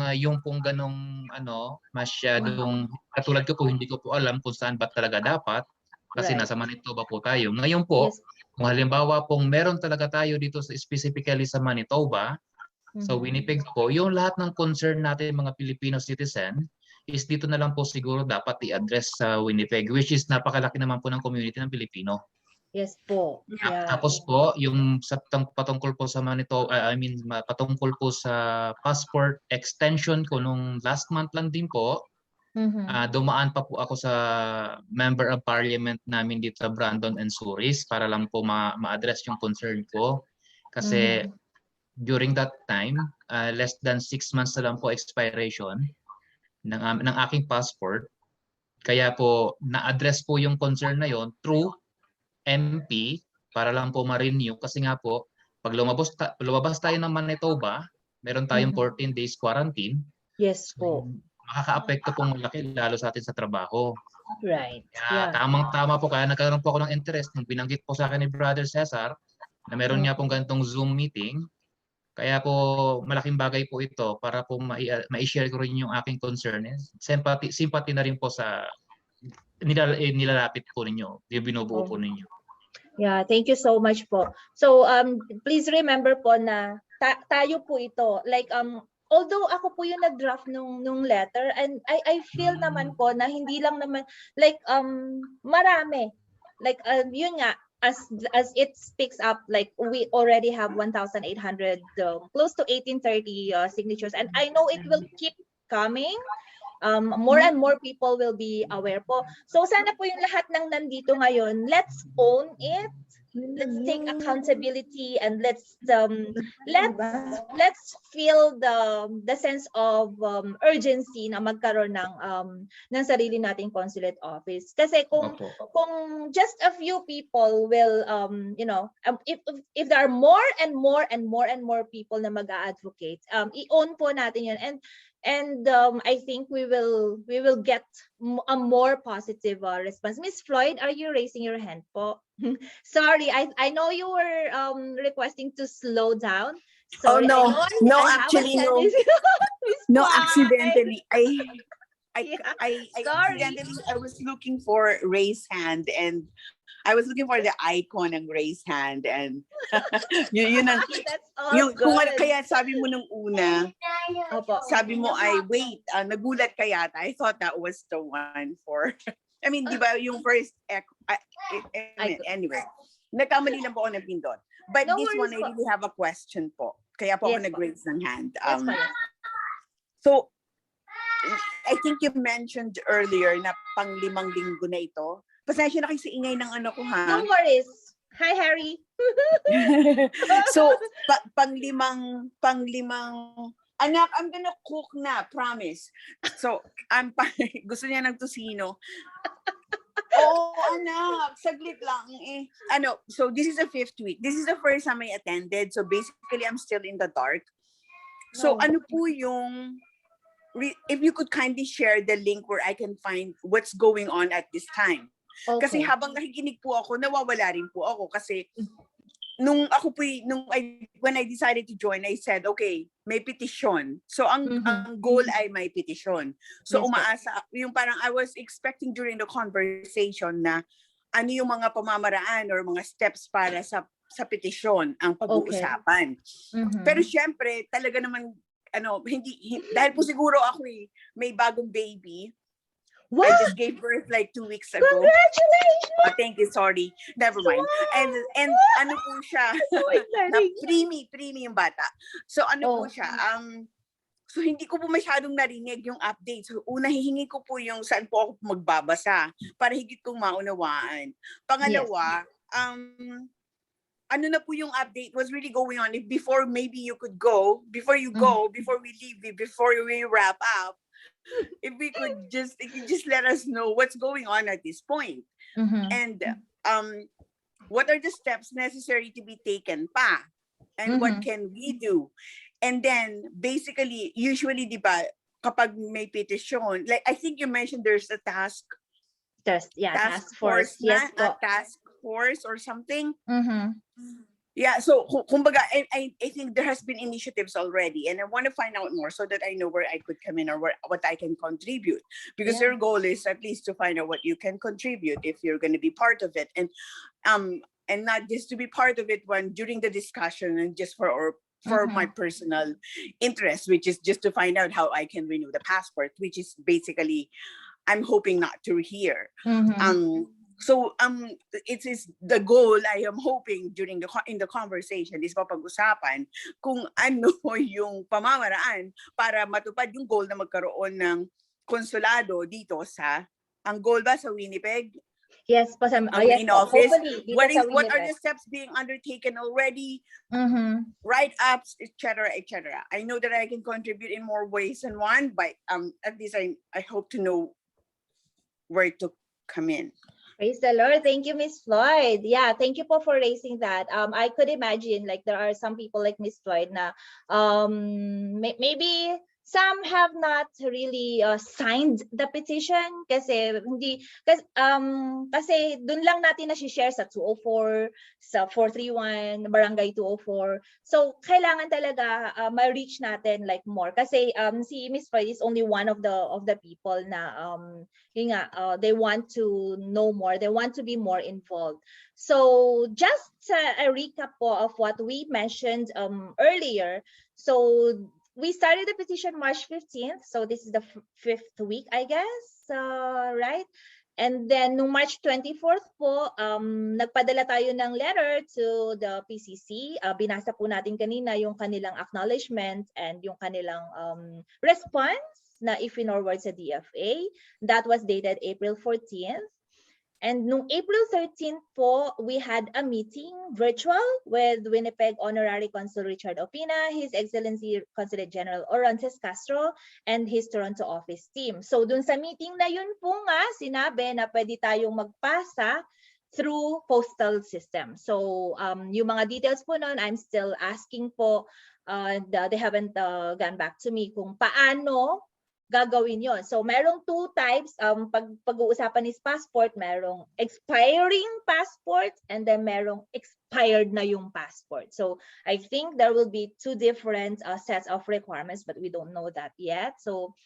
masyadong katulad ko po hindi ko po alam kung saan ba talaga dapat kasi nasa Manitoba po tayo. Ngayon po, kung halimbawa pong meron talaga tayo dito specifically sa Manitoba, sa Winnipeg po, yung lahat ng concern natin mga Filipino citizen is dito na lang po siguro dapat i-address sa Winnipeg, which is napakalaki naman po ng community ng Pilipino. Yes po. Yeah. Tapos po, yung patungkol po sa Manitoba, patungkol po sa passport extension ko nung last month lang din po, dumaan pa po ako sa Member of Parliament namin dito sa Brandon and Souris para lang po ma-address yung concern ko. Kasi during that time, less than 6 months na lang po expiration ng aking passport. Kaya po, na-address po yung concern na yon through MP para lang po ma-renew. Kasi nga po, pag lumabas tayo ng Manitoba, meron tayong 14 days quarantine. Yes po. Makaka-apekto po malaki lalo sa atin sa trabaho. Right. Kaya tamang-tama po. Kaya nagkaroon po ako ng interest nung binanggit po sa akin ni Brother Cesar na meron niya pong ganitong Zoom meeting. Kaya po malaking bagay po ito para po ma-share ko rin yung aking concern. Sympathy na rin po sa nilalapit po ninyo, yung binubuo po ninyo. Yeah, thank you so much po. So please remember po na tayo po ito. Like although ako po yung nag-draft nung letter and I feel naman po na hindi lang naman like marami. Like yun nga, as it speaks up, like we already have 1,800, close to 1,830 signatures, and I know it will keep coming. More and more people will be aware po. So sana po yung lahat ng nandito ngayon, let's own it. take accountability, and let's feel the sense of urgency na magkaroon ng sarili nating consulate office. Kasi kung just a few people will if there are more and more people na mag-a-advocate, i-own po natin yun, and I think we will get a more positive response. Miss Floyd, are you raising your hand po? Sorry, I know you were requesting to slow down. Sorry. Oh no, actually no. No, accidentally. I accidentally I was looking for raise hand, and I was looking for the icon ng raise hand, and yun ang That's all kung good. kaya sabi mo nung una, sabi mo ay wait, nagulat ka yata. I thought that was the one for I mean, di ba yung first anyway. Nagkamali lang po ako ng pindot. But No this one, worries I really have a question po. Kaya po ako nag-raise ng hand. Yes, po, yes. So, I think you mentioned earlier na pang-5 linggo na ito. Pasensya na kayo sa ingay ng ano ko, ha? No worries. Hi, Harry. So, pang-5, anak, I'm gonna cook na, promise. So, gusto niya ng tusino. Oh, anak, saglit lang eh. So this is the 5th week. This is the first time I attended. So basically, I'm still in the dark. So ano po yung, if you could kindly share the link where I can find what's going on at this time. Okay. Kasi habang nakikinig po ako, nawawala rin po ako. Kasi when I decided to join, I said, okay, may petition. So ang goal ay may petition. So Yes, umaasa, yung parang I was expecting during the conversation na ano yung mga pamamaraan or mga steps para sa petition ang pag-uusapan. Pero syempre, talaga naman hindi dahil po siguro ako may bagong baby. What? I just gave birth like 2 weeks ago. Congratulations! Thank you, sorry. Never mind. And ano po siya? Na preemie yung bata. So ano po siya? So hindi ko po masyadong narinig yung update. So una hihingi ko po yung saan po ako magbabasa para higit kong maunawaan. Pangalawa, ano na po yung update was really going on. If before maybe you could go, before we leave, before we wrap up, if you could just let us know what's going on at this point. And what are the steps necessary to be taken pa? And what can we do? And then basically, usually, di ba, kapag may petition, like I think you mentioned there's a task force. Yes, a task force or something. Yeah, so kumbaga, I think there has been initiatives already, and I want to find out more so that I know where I could come in or what I can contribute. Because your goal is at least to find out what you can contribute if you're going to be part of it, and not just to be part of it when during the discussion and just for my personal interest, which is just to find out how I can renew the passport, which is basically I'm hoping not to hear. So it is the goal I am hoping during in the conversation is mapag-usapan kung ano yung pamamaraan para matupad yung goal na magkaroon ng konsulado dito ang goal ba sa Winnipeg? Yes, in office. What are the Winnipeg. steps being undertaken already? Write-ups, etc., etc. I know that I can contribute in more ways than one, but at least I hope to know where to come in. Praise the Lord. Thank you, Miss Floyd. Yeah, thank you for raising that. I could imagine like there are some people like Miss Floyd na maybe some have not really signed the petition kasi dun lang natin na-share sa 204, sa 431, barangay 204. So kailangan talaga ma-reach natin like more kasi si Miss Floyd is only one of the people na they want to know more, they want to be more involved. So just a recap po of what we mentioned earlier. So we started the petition March 15th. So this is the 5th week, I guess, right? And then no March 24th po, nagpadala tayo ng letter to the PCC. Binasa po natin kanina yung kanilang acknowledgement and yung kanilang response na i-forward sa DFA. That was dated April 14th. And nung April 13 po, we had a meeting virtual with Winnipeg Honorary Consul Richard Opina, His Excellency Consulate General Oronces Castro, and his Toronto office team. So dun sa meeting na yun po nga, sinabi na pwede tayong magpasa through postal system. So yung mga details po nun, I'm still asking po, they haven't gone back to me kung paano gagawin yon. So merong two types, pag-uusapan is passport, merong expiring passport and then merong expired na yung passport. So I think there will be two different sets of requirements, but we don't know that yet. So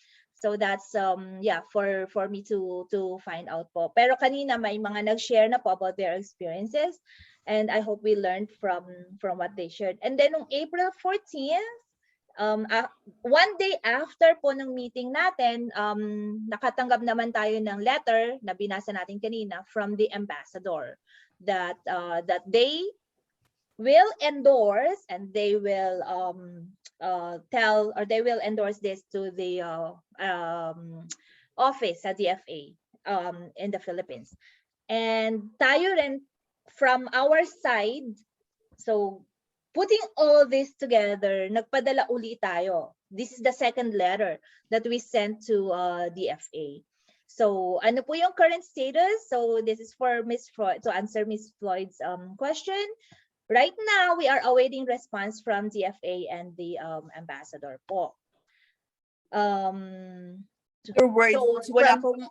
that's yeah, for me to find out po. Pero kanina may mga nag-share na po about their experiences, and I hope we learned from what they shared. And then on April 14th, one day after po ng meeting natin, nakatanggap naman tayo ng letter na binasa natin kanina from the ambassador that they will endorse and they will tell, or they will endorse this to the office sa DFA in the Philippines. And tayo rin from our side, so putting all this together, nagpadala uli tayo. This is the second letter that we sent to DFA. So ano po yung current status? So this is for Ms. Floyd, to answer Ms. Floyd's question. Right now, we are awaiting response from DFA and the ambassador po. Other words, so,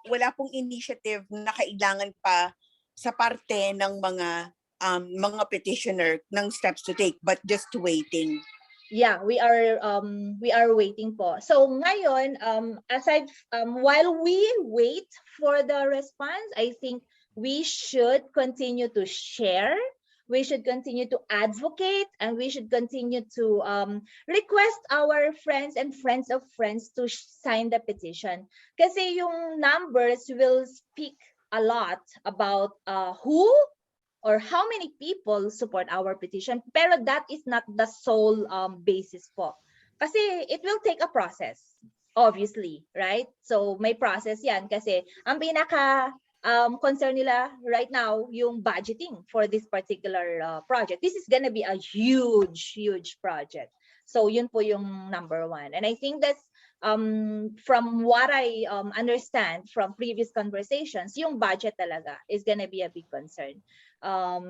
wala pong initiative na kailangan pa sa parte ng mga petitioner ng steps to take, but just waiting. Yeah, we are waiting po. So ngayon, aside while we wait for the response, I think we should continue to share, we should continue to advocate, and we should continue to request our friends and friends of friends to sign the petition. Kasi yung numbers will speak a lot about who or how many people support our petition, pero that is not the sole basis po. Kasi it will take a process, obviously, right? So may process yan kasi ang pinaka concern nila right now yung budgeting for this particular project. This is gonna be a huge project. So yun po yung number one. And I think that's from what I understand from previous conversations, yung budget talaga is gonna be a big concern.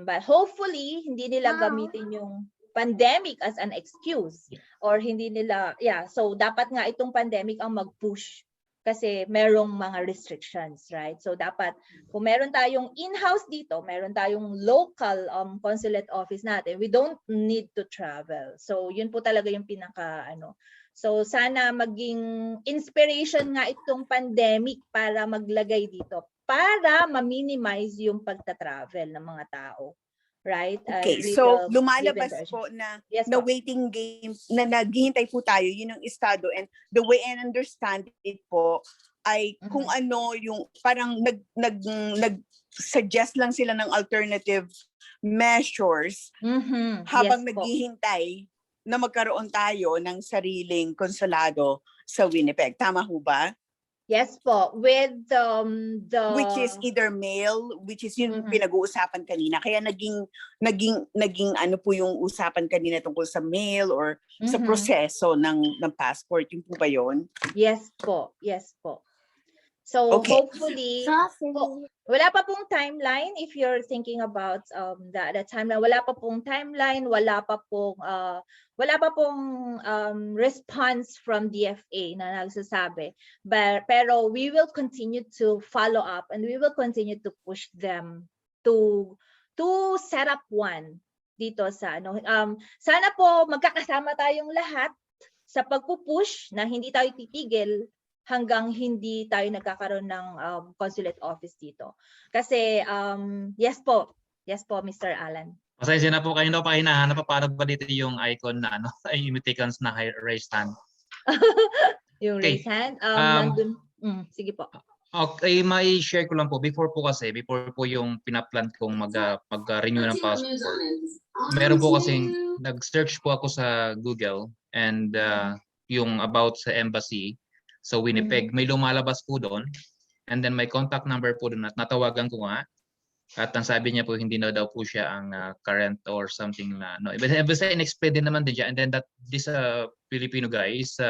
But hopefully, hindi nila gamitin yung pandemic as an excuse, or hindi nila, yeah, so dapat nga itong pandemic ang mag-push kasi merong mga restrictions, right? So dapat, kung meron tayong in-house dito, meron tayong local consulate office natin, we don't need to travel. So yun po talaga yung pinaka ano. So sana maging inspiration nga itong pandemic para maglagay dito, para ma-minimize yung pagta-travel ng mga tao. Right? Okay, so lumalabas po na, yes, na waiting game, na naghihintay po tayo, yun ang estado. And the way I understand it po, ay kung ano yung parang nag-suggest lang sila ng alternative measures habang yes, naghihintay na magkaroon tayo ng sariling konsulado sa Winnipeg. Tama ho ba? Yes po, with the which is either mail, which is yung pinag-uusapan kanina. Kaya naging ano po yung usapan kanina tungkol sa mail or sa proseso ng passport. Yung po ba yun? Yes po, yes po. So okay. Hopefully, wala pa pong timeline if you're thinking about the timeline. Wala pa pong timeline, wala pa pong response from DFA na nagsasabi. Pero we will continue to follow up and we will continue to push them to set up one dito sa ano. Sana po magkakasama tayong lahat sa pagpupush na hindi tayo titigil hanggang hindi tayo nagkakaroon ng consulate office dito. Kasi yes po, Mr. Alan. Pasensya na po kayo pa hinahanap pa paano ba dito yung icon na ano, ay emoticons na raised hand. Yung okay. raised hand, nandun. Sige po. Okay, may share ko lang po before po yung pinaplan kong mag-renew ng passport. Meron po kasing nag-search po ako sa Google and yung about sa embassy. So Winnipeg, may lumalabas po doon. And then may contact number po doon at natawagan ko nga. At ang sabi niya po, hindi na daw po siya ang current or something na, no. Basta in-explain din naman din siya. And then that this Filipino guy is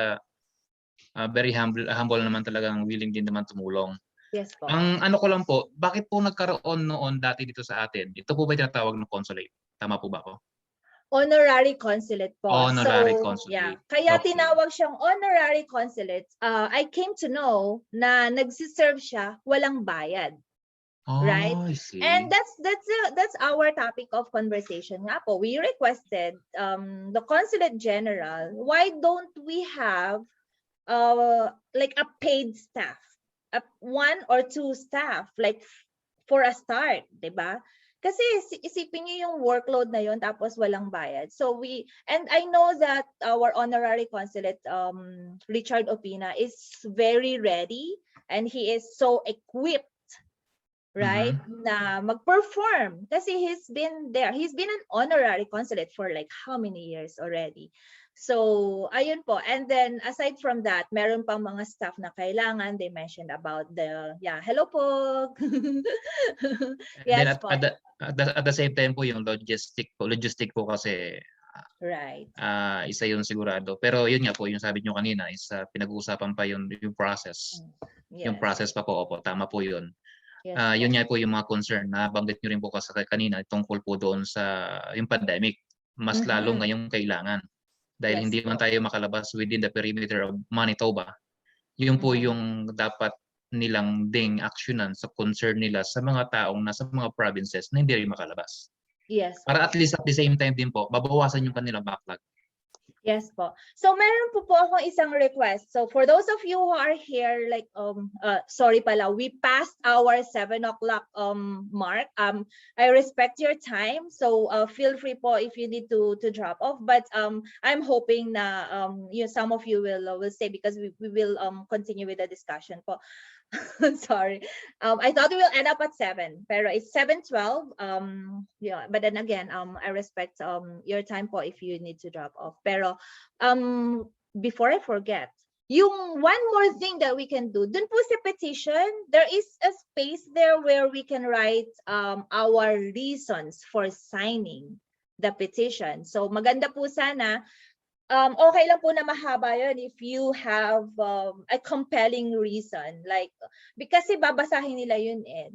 very humble naman, talagang willing din naman tumulong. Yes po. Ang ano ko lang po, bakit po nagkaroon noon dati dito sa atin? Ito po ba tinatawag ng consulate? Tama po ba ako? Honorary consulate po. Honorary So, consulate. yeah. Kaya Okay. tinawag siyang honorary consulate. I came to know na nagsiserve siya walang bayad. Right? I see. And that's our topic of conversation nga po. We requested the Consulate General, why don't we have like a paid staff? One or two staff, like for a start, 'di ba? Kasi isipin niyo yung workload na yon tapos walang bayad. So and I know that our honorary consulate Richard Opina is very ready and he is so equipped, right? Na mag-perform kasi he's been there. He's been an honorary consulate for like how many years already. So, ayun po. And then, aside from that, meron pang mga staff na kailangan. They mentioned about the, hello po. Yes po. At the same time po, yung logistic po kasi right. Isa yun sigurado. Pero yun nga po, yung sabi nyo kanina is pinag-uusapan pa yung process. Yes. Yung process pa po, opo, tama po yun. Yes, yun nga po yung mga concern na banggit nyo rin po kasi kanina tungkol po doon sa yung pandemic. Mas lalo ngayong kailangan. Dahil hindi man tayo makalabas within the perimeter of Manitoba. Yun po yung dapat nilang ding aksyonan sa concern nila sa mga taong nasa mga provinces na hindi rin makalabas. Yes. Para at least at the same time din po, babawasan yung kanilang backlog. Yes po. So meron po akong isang request. So for those of you who are here, like sorry pala, we passed our 7 o'clock mark. I respect your time. So feel free po if you need to drop off. But I'm hoping na some of you will stay because we will continue with the discussion po. Sorry. I thought we will end up at 7, pero it's 7:12. But then again, I respect your time po if you need to drop off. Pero before I forget, yung one more thing that we can do, dun po sa petition, there is a space there where we can write our reasons for signing the petition. So maganda po sana, okay lang po na mahaba yun if you have a compelling reason, like because babasahin nila yun eh.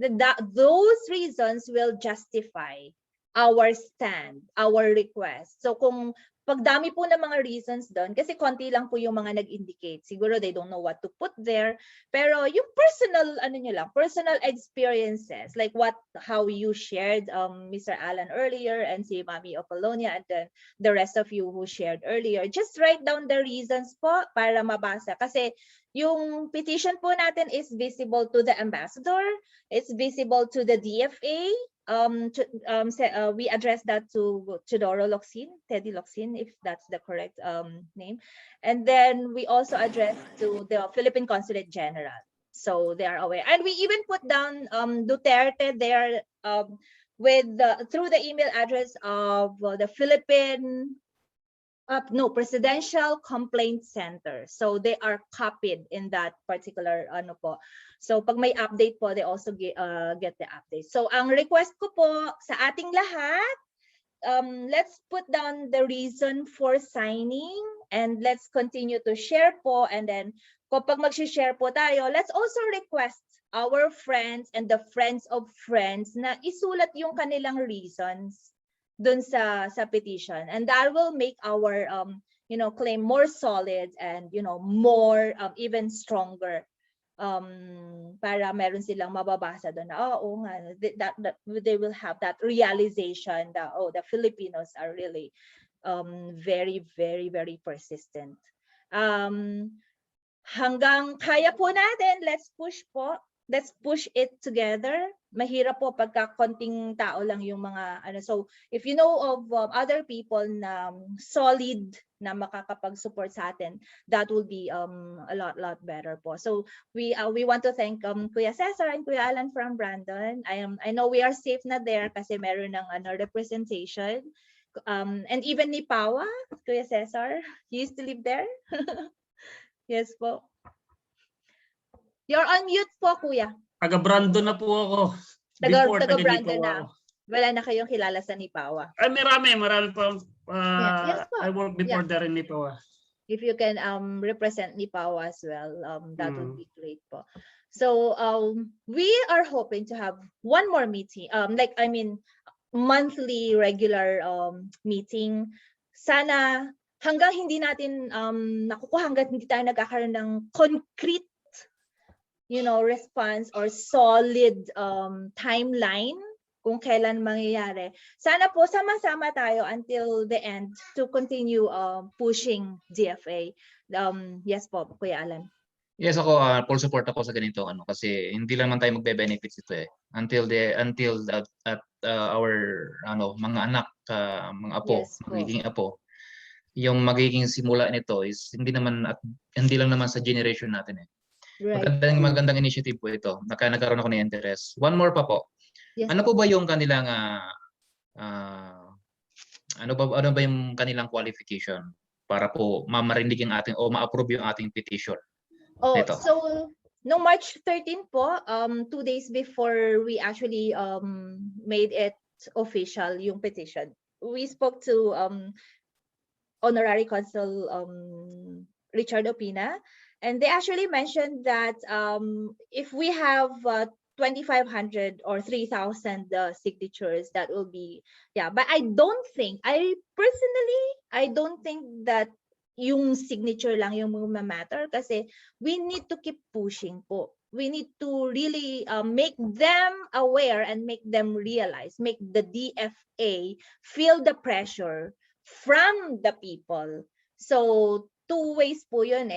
Those reasons will justify our stand, our request. So kung pagdami po ng mga reasons doon, kasi konti lang po yung mga nag-indicate. Siguro they don't know what to put there. Pero yung personal, personal experiences, like how you shared Mr. Alan earlier and si Mami Apollonia and then the rest of you who shared earlier, just write down the reasons po para mabasa. Kasi yung petition po natin is visible to the ambassador, it's visible to the DFA. We addressed that to Teddy Locsin, if that's the correct name. And then we also addressed to the Philippine Consulate General. So they are aware. And we even put down Duterte there through the email address of the Philippine Presidential Complaint Center. So they are copied in that particular po. So pag may update po, they also get the update. So ang request ko po sa ating lahat, let's put down the reason for signing and let's continue to share po. And then kapag mag-share po tayo, let's also request our friends and the friends of friends na isulat yung kanilang reasons dun sa petition, and that will make our claim more solid and more even stronger, para meron silang mababasa doon na that they will have that realization that the Filipinos are really very very very persistent. Hanggang kaya po natin, let's push it together. Mahirap po pagka konting tao lang yung mga so if you know of other people na solid na makakapag-support sa atin, that will be a lot better po. So we want to thank Kuya Cesar and Kuya Alan from Brandon. I know we are safe na there kasi meron ng representation, and even ni Pawa, Kuya Cesar, he used to live there. Yes po. You're on mute po, Kuya. Taga Brandon na po ako. Before Taga-Brandon Nipawa na. ako. Wala na kayong kilala sa Nipawa. Ay, marami pa. Yes po. I worked before there in Nipawa. If you can represent Nipawa as well, that would be great po. So we are hoping to have one more meeting, monthly regular meeting. Sana hanggang hindi natin hanggang hindi tayo nagkakaroon ng concrete response or solid timeline kung kailan mangyayari. Sana po sama-sama tayo until the end to continue pushing DFA. Yes po, Kuya Alan. Yes, ako full support ako sa ganito kasi hindi lang man tayo magbe-benefits ito until our mga anak, mga apo, Yes, magiging apo. Yung magiging simula nito is hindi lang naman sa generation natin Right. Magandang initiative po ito. Nagkaroon ako ng interest. One more pa po. Yes, Ano po ba yung kanilang ano ba yung kanilang qualification para po mamarinig yung ating o ma-approve yung ating petition? Ito. So no March 13 po, 2 days before we actually made it official yung petition, we spoke to Honorary Consul Richard Opina, and they actually mentioned that if we have 2,500 or 3,000 signatures, that will be, but I don't think that yung signature lang yung matter kasi we need to keep pushing po. We need to really make them aware and make them realize, make the DFA feel the pressure from the people. So two ways po yun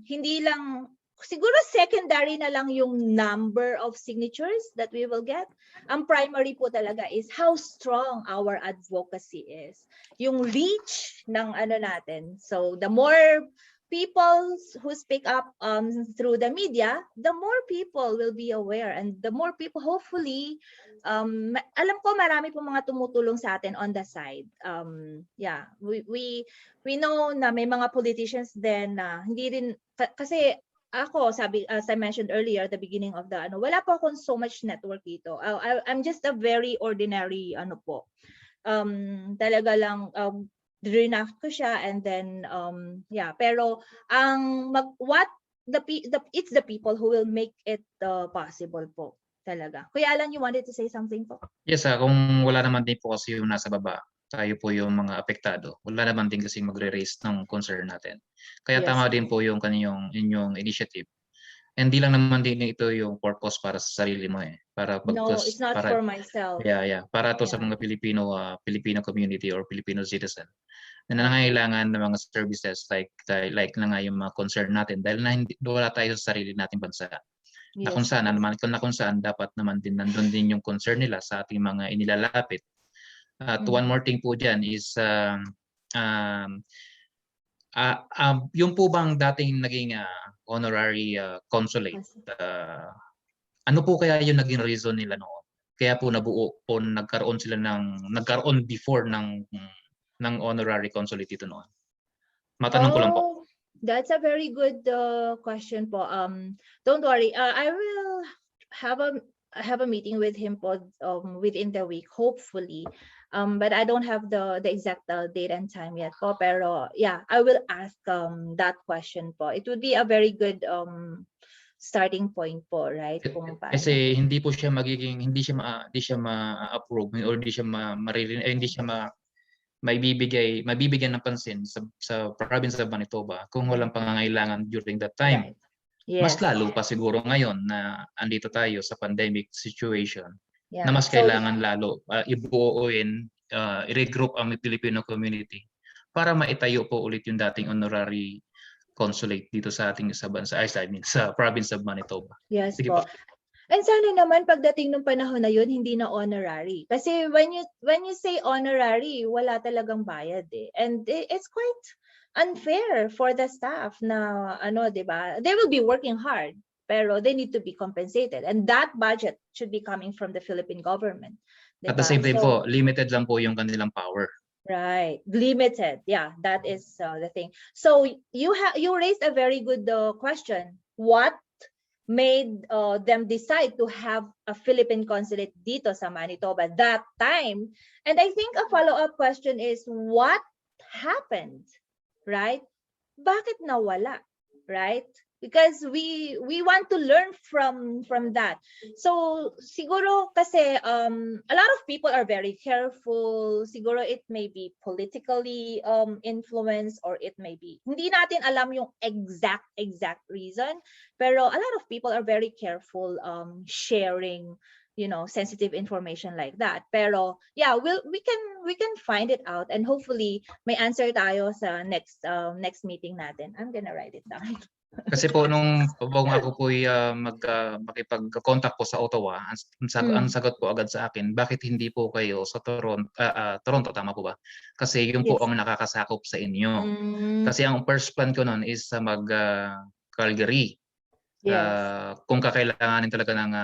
hindi lang, siguro secondary na lang yung number of signatures that we will get. Ang primary po talaga is how strong our advocacy is. Yung reach ng natin. So the more people who speak up through the media, the more people will be aware, and the more people hopefully alam ko marami po mga tumutulong sa atin on the side. We know na may mga politicians din na hindi rin kasi ako, as I mentioned earlier at the beginning of the wala po akong so much network dito. I'm just a very ordinary talaga lang draft ko siya, and then pero it's the people who will make it possible po talaga. Kuya Alan, you wanted to say something po? Yes, kung wala naman din po kasi yung nasa baba, tayo po yung mga apektado. Wala naman din kasi magre-raise ng concern natin. Kaya Yes. tama din po yung inyong initiative. And di lang naman din ito yung purpose para sa sarili mo Para No, it's not for myself. Yeah. Para to sa mga Filipino community or Filipino citizen na nangangailangan ng mga services like na nga yung mga concern natin dahil wala tayo sa sarili nating bansa. Yes. Na kung saan dapat naman din nandun din yung concern nila sa ating mga inilalapit. One more thing po dyan is yung po bang dating naging honorary consulate, ano po kaya yung naging reason nila noon? Kaya po nabuo o nagkaroon before ng honorary consulate dito noon? Matanong ko lang po. That's a very good question po. Don't worry. I will have a meeting with him po within the week, hopefully. But I don't have the exact date and time yet po. Pero I will ask that question po. It would be a very good starting point po, right? Kasi hindi siya ma-approve or hindi siya mabibigyan ng pansin sa province of Manitoba kung walang pangangailangan during that time. Right. Yes. Mas lalo pa siguro ngayon na andito tayo sa pandemic situation na mas So, kailangan lalo ibuuin, i-regroup ang Filipino community para maitayo po ulit yung dating honorary consulate dito sa ating sa province of Manitoba. Yes Sige po. po. And sana naman pagdating ng panahon na yun, hindi na honorary. Kasi when you say honorary, wala talagang bayad And it's quite unfair for the staff na diba? They will be working hard, pero they need to be compensated. And that budget should be coming from the Philippine government. Diba? At the same time po, limited lang po yung kanilang power. Right, limited. Yeah, that is the thing. So you raised a very good question. What made them decide to have a Philippine consulate dito sa Manitoba that time. And I think a follow-up question is, what happened, right? Bakit nawala, right? Because we want to learn from that. So siguro kasi a lot of people are very careful. Siguro it may be politically influenced, or it may be, hindi natin alam yung exact reason, pero a lot of people are very careful sharing, you know, sensitive information like that. Pero yeah, we can find it out, and hopefully may answer tayo sa next meeting natin. I'm gonna write it down. Kasi po nung ako po makipag-contact po sa Ottawa, ang sagot po agad sa akin, bakit hindi po kayo sa Toronto, tama po ba? Kasi yun po ang nakakasakop sa inyo. Kasi ang first plan ko noon is mag Calgary. Kung kakailanganin talaga ng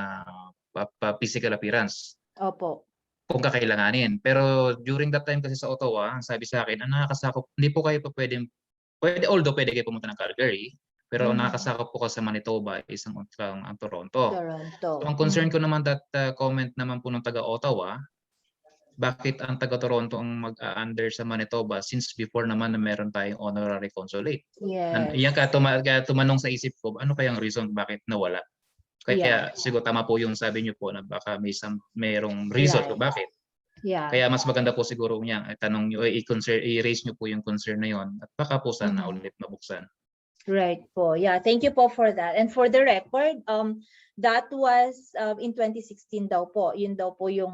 physical appearance. Opo. Kung kakailanganin. Pero during that time kasi sa Ottawa, sabi sa akin, nakakasakop, hindi po kayo pa pwede, although pwede kayo pumunta ng Calgary, pero nakakasakop po kasi sa Manitoba is ang Toronto. So, ang concern ko naman that comment naman po ng taga-Ottawa, bakit ang taga-Toronto ang mag-under sa Manitoba since before naman na meron tayong honorary consulate. Yes. Yan kaya tumanong sa isip ko, ano kayang reason bakit nawala? Kaya siguro tama po yung sabi niyo po na baka mayroong reason kung bakit. Yeah. Kaya mas maganda po siguro niya tanong niyo, i-raise niyo po yung concern na yon at baka po sana ulit mabuksan. Right po. Yeah, thank you po for that. And for the record, that was in 2016 daw po. Yun daw po yung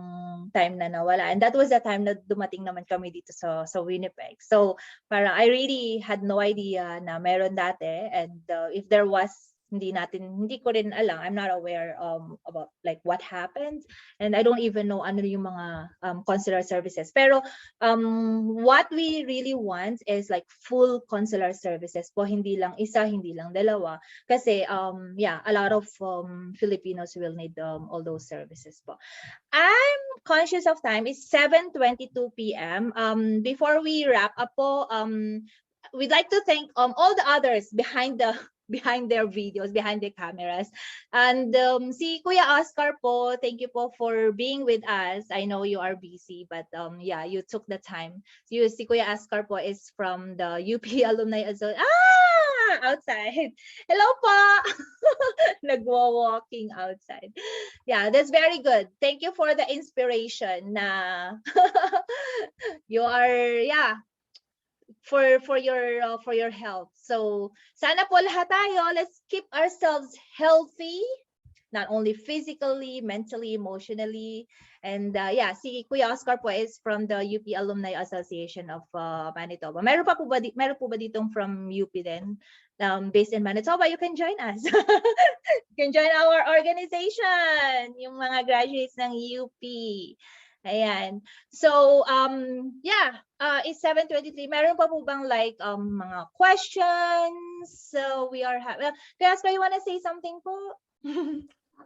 time na nawala. And that was the time na dumating naman kami dito sa Winnipeg. So, parang I really had no idea na meron dati. And if there was, hindi ko rin alam. I'm not aware about like what happened, and I don't even know ano yung mga consular services. Pero what we really want is like full consular services po, hindi lang isa, hindi lang dalawa. Kasi yeah, a lot of Filipinos will need all those services po. I'm conscious of time. It's 7:22 p.m. Before we wrap up po, we'd like to thank all the others behind their videos, behind the cameras. And si Kuya Oscar po, thank you po for being with us. I know you are busy, but yeah, you took the time. Si Kuya Oscar po is from the UP Alumni Association. Outside. Hello po! Nagwa-walking outside. Yeah, that's very good. Thank you for the inspiration na you are, yeah, for your health. So sana po lahat tayo, let's keep ourselves healthy, not only physically, mentally, emotionally. And yeah, si Kuya Oscar po is from the UP Alumni Association of Manitoba. Meron po ba ditong from UP din, based in Manitoba? You can join us. You can join our organization, yung mga graduates ng UP. Ayan. So, yeah, it's 7:23. Meron pa po bang like mga questions? So, we are Kaya you want to say something po?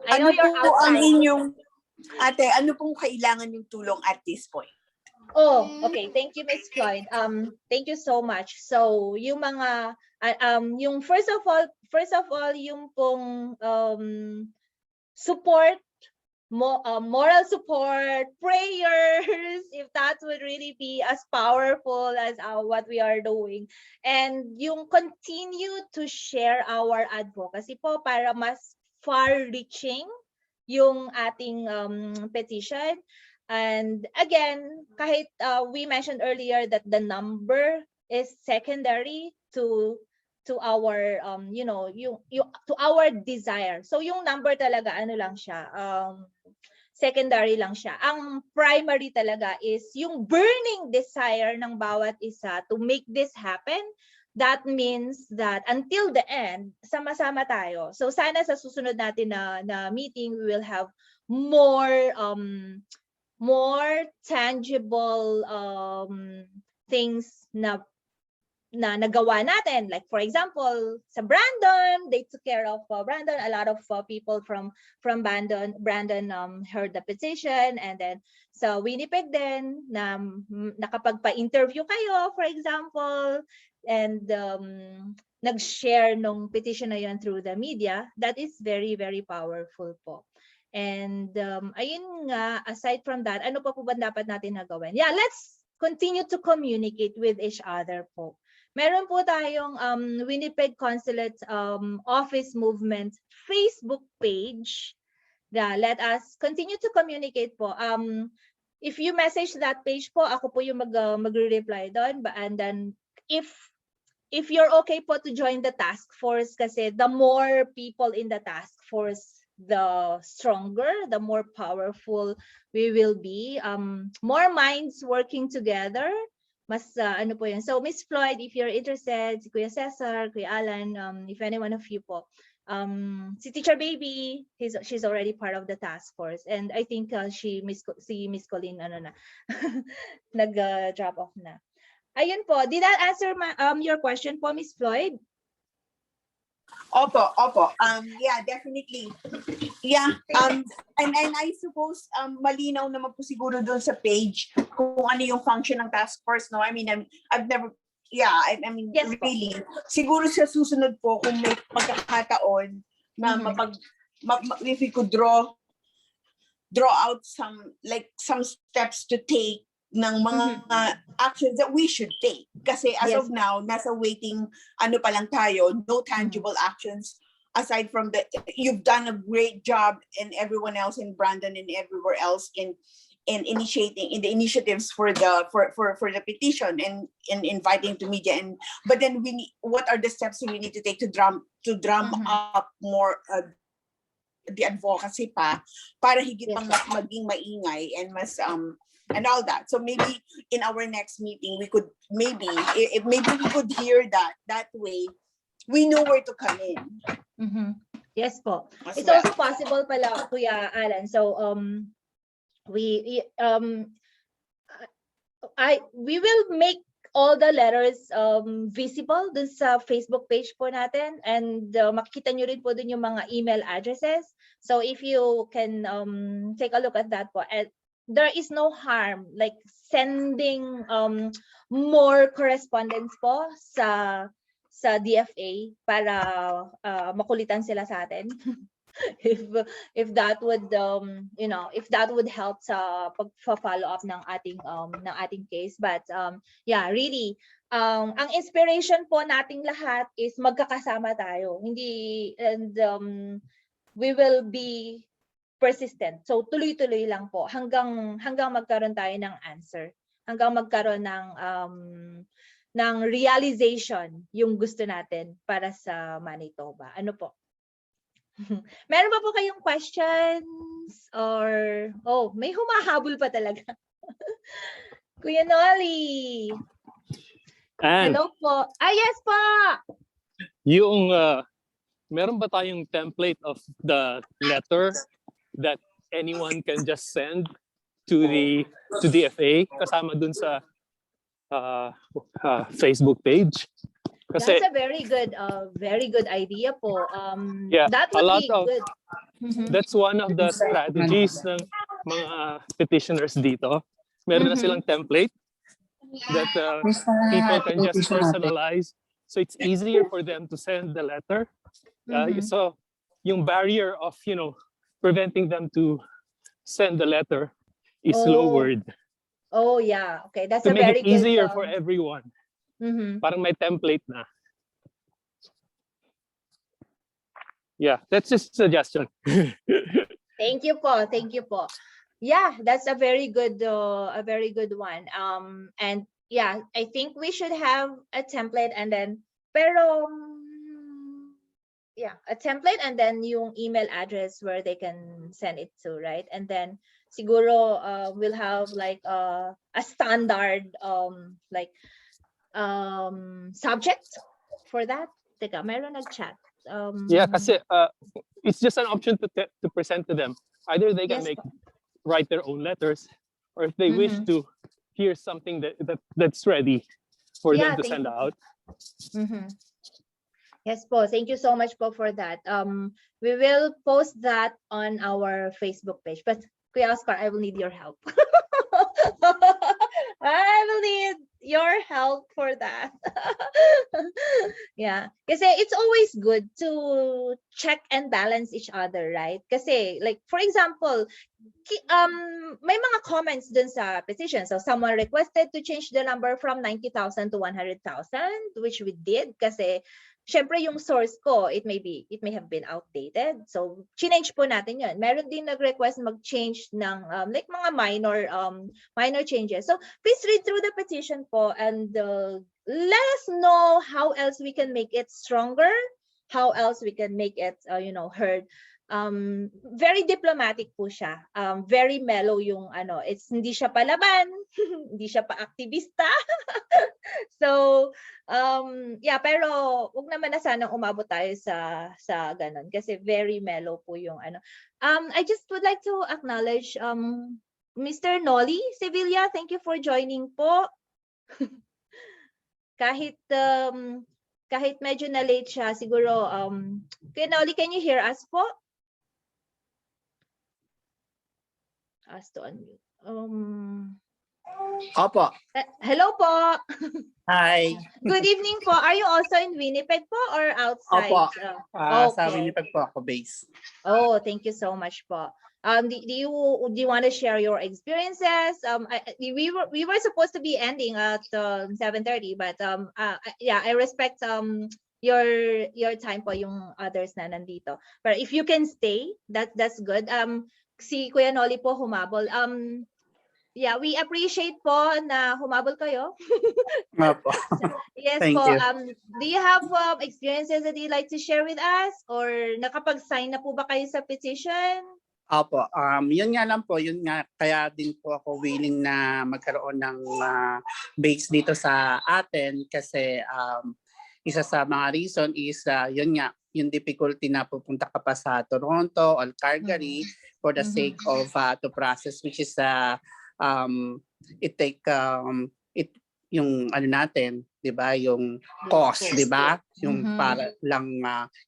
I know you're outside. Ate, ano pong kailangan yung tulong at this point? Oh, okay. Thank you, Ms. Floyd. Thank you so much. So, yung mga yung first of all yung pong support, moral support, prayers, if that would really be as powerful as what we are doing. And yung continue to share our advocacy po para mas far-reaching yung ating petition. And again, kahit we mentioned earlier that the number is secondary to our you know, yung to our desire. So yung number talaga ano lang siya, secondary lang siya. Ang primary talaga is yung burning desire ng bawat isa to make this happen. That means that until the end, sama-sama tayo. So sana sa susunod natin na meeting, we will have more tangible things na nagawa natin. Like for example, sa Brandon, they took care of Brandon. A lot of people from Brandon heard the petition, and then sa Winnipeg din na nakapagpa-interview kayo, for example. And nag-share nung petition na yun through the media, that is very, very powerful po. And ayun nga, aside from that, ano pa po ba dapat natin nagawin? Yeah, let's continue to communicate with each other po. Meron po tayong Winnipeg Consulate Office Movement Facebook page. Yeah, let us continue to communicate po. If you message that page po, ako po yung magre-reply doon. And then if you're okay po to join the task force, kasi the more people in the task force, the stronger, the more powerful we will be. More minds working together, mas ano po yun. So Miss Floyd, if you're interested, si Kuya Cesar, Kuya Alan, if any one of you po, si Teacher Baby, she's already part of the task force, and I think si Miss Colleen ano na nag-drop off na. Ayun po, did that answer your question po, Miss Floyd? Opo. Yeah, definitely. Yeah. And I suppose malinaw naman po siguro doon sa page kung ano yung function ng task force, no? I mean, I've never, yeah, I mean, yes, really. Siguro sa susunod po kung may pagkakataon na if we could draw out some steps to take ng mga actions that we should take. Kasi as of now, nasa waiting, ano pa lang tayo, no tangible actions aside from you've done a great job, and everyone else in Brandon and everywhere else in initiating the initiatives for the petition and inviting to media. But then what are the steps we need to take to drum up more the advocacy pa para higit pang maging maingay and mas and all that. So maybe in our next meeting, we could maybe we could hear that way. We know where to come in. Yes po. It's also possible pala, Kuya Alan. So we will make all the letters visible dun sa Facebook page po natin, and makikita nyo rin po dun yung mga email addresses. So if you can take a look at that po, and there is no harm like sending more correspondence po sa DFA para makulitan sila sa atin. if that would if that would help sa pag-follow up ng ating case. But yeah, really ang inspiration po nating lahat is magkakasama tayo. We will be persistent. So tuloy-tuloy lang po hanggang magkaroon tayo ng answer, hanggang magkaroon ng realization yung gusto natin para sa Manitoba. Ano po? Meron pa po kayong questions or may humahabol pa talaga. Kuya Nolly. Hello po. Yes po. Yung meron ba tayong template of the letter that anyone can just send to the DFA kasama dun sa Facebook page? Kasi, that's a very good idea po. Yeah, that would be good. That's one of the strategies ng mga petitioners dito. Meron na silang template that people can just personalize. So it's easier for them to send the letter. So yung barrier of, preventing them to send the letter is lowered. Oh yeah, okay. That's to a make very it easier good, for everyone. Parang may template na. Yeah, that's just a suggestion. Thank you po. Yeah, that's a very good one. And yeah, I think we should have a template, and then a template, and then yung email address where they can send it to, right? And then siguro we'll have like a standard subject for that. Teka, meron nag-chat. Yeah, kasi it's just an option to present to them. Either they can write their own letters, or if they wish to hear something that's ready for them to send out. Yes po, thank you so much po for that. We will post that on our Facebook page. But Kuya Oscar, I will need your help. I will need your help for that. Yeah. Kasi it's always good to check and balance each other, right? Kasi like for example, may mga comments dun sa petition. So someone requested to change the number from 90,000 to 100,000, which we did kasi syempre yung source ko, it may have been outdated. So change po natin yun. Meron din nag-request mag-change ng like mga minor changes. So please read through the petition po and let us know how else we can make it stronger, how else we can make it heard. Very diplomatic po siya. Very mellow yung hindi siya palaban, hindi siya pa aktivista. So, yeah, pero wag naman na sanang umabot tayo sa ganun kasi very mellow po yung I just would like to acknowledge Mr. Nolly Sevilla, thank you for joining po. Kahit medyo na late siya, siguro Kuya Nolly, can you hear us po? Ask to unmute. Opo. Hello po. Hi. Good evening po. Are you also in Winnipeg po or outside? Opo. Okay. Sa Winnipeg po ako base. Oh, thank you so much po. Do you want to share your experiences? We were supposed to be ending at 7:30, but yeah, I respect your time po yung others na nandito. But if you can stay, that's good. Si Kuya Nolly po humabol. Yeah, we appreciate po na humabol kayo. Opo. Yes Thank po. you. Do you have experiences that you'd like to share with us? Or nakapag-sign na po ba kayo sa petition? Opo. Yun nga lang po, yun nga kaya din po ako willing na magkaroon ng base dito sa atin kasi isa sa mga reason is yun nga, yung difficulty na pupunta ka pa sa Toronto or Calgary for the sake of to process, which is it take yung natin, 'di ba, yung cost, 'di ba, yung para lang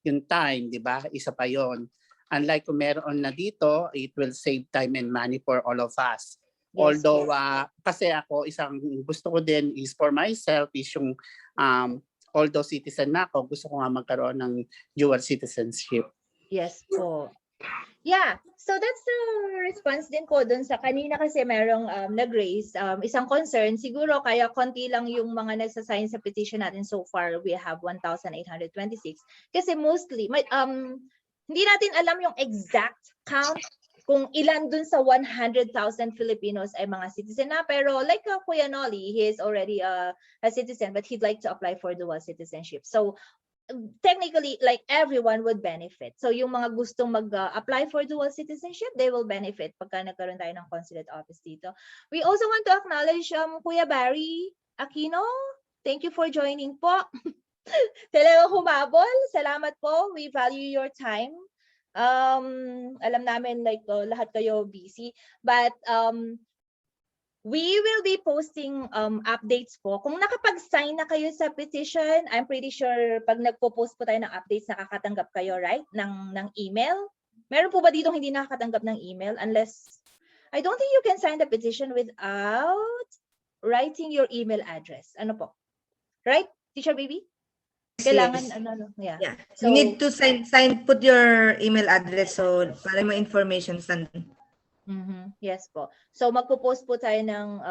yung time, 'di ba, isa pa yon. Unlike kung meron na dito, it will save time and money for all of us. Yes, although kasi ako isang gusto ko din is for myself is yung although citizen na ako, gusto ko nga magkaroon ng dual citizenship. Yes po. Yeah, so that's the response din ko dun sa kanina kasi merong nag-raise isang concern. Siguro kaya konti lang yung mga nagsasign sa petition natin so far. We have 1,826. Kasi mostly, hindi natin alam yung exact count kung ilan dun sa 100,000 Filipinos ay mga citizen na. Pero like Kuya Nolly, he is already a citizen but he'd like to apply for dual citizenship. So technically, like everyone would benefit. So yung mga gustong mag-apply for dual citizenship, they will benefit pagka nagkaroon tayo ng consulate office dito. We also want to acknowledge Kuya Barry Aquino. Thank you for joining po. Talagang humabol. Salamat po. We value your time. Alam namin like lahat kayo busy. But we will be posting updates po. Kung nakapag-sign na kayo sa petition, I'm pretty sure pag nagpo-post po tayo ng updates, nakakatanggap kayo, right? Ng email. Meron po ba dito hindi nakakatanggap ng email? Unless, I don't think you can sign the petition without writing your email address. Ano po? Right, Teacher Baby? Kailangan, yes. Yeah. So, you need to put your email address so para mo information saan. Yes po. So magpo-post po tayo ng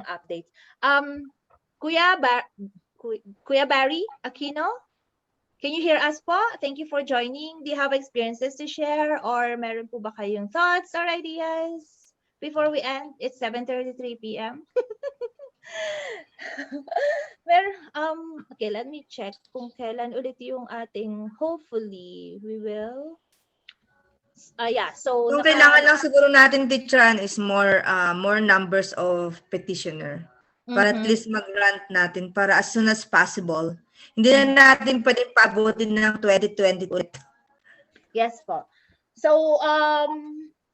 updates. Kuya Barry Aquino, can you hear us po? Thank you for joining. Do you have experiences to share or meron po ba kayong thoughts or ideas before we end? It's 7:33 p.m. Okay, let me check kung kailan ulit yung ating, hopefully we will. Yeah, so kung kailangan lang siguro natin teacheran is more numbers of petitioner para at least mag-grant natin para as soon as possible. Hindi na natin pwedeng pabutin ng 2020 ulit. Yes po. So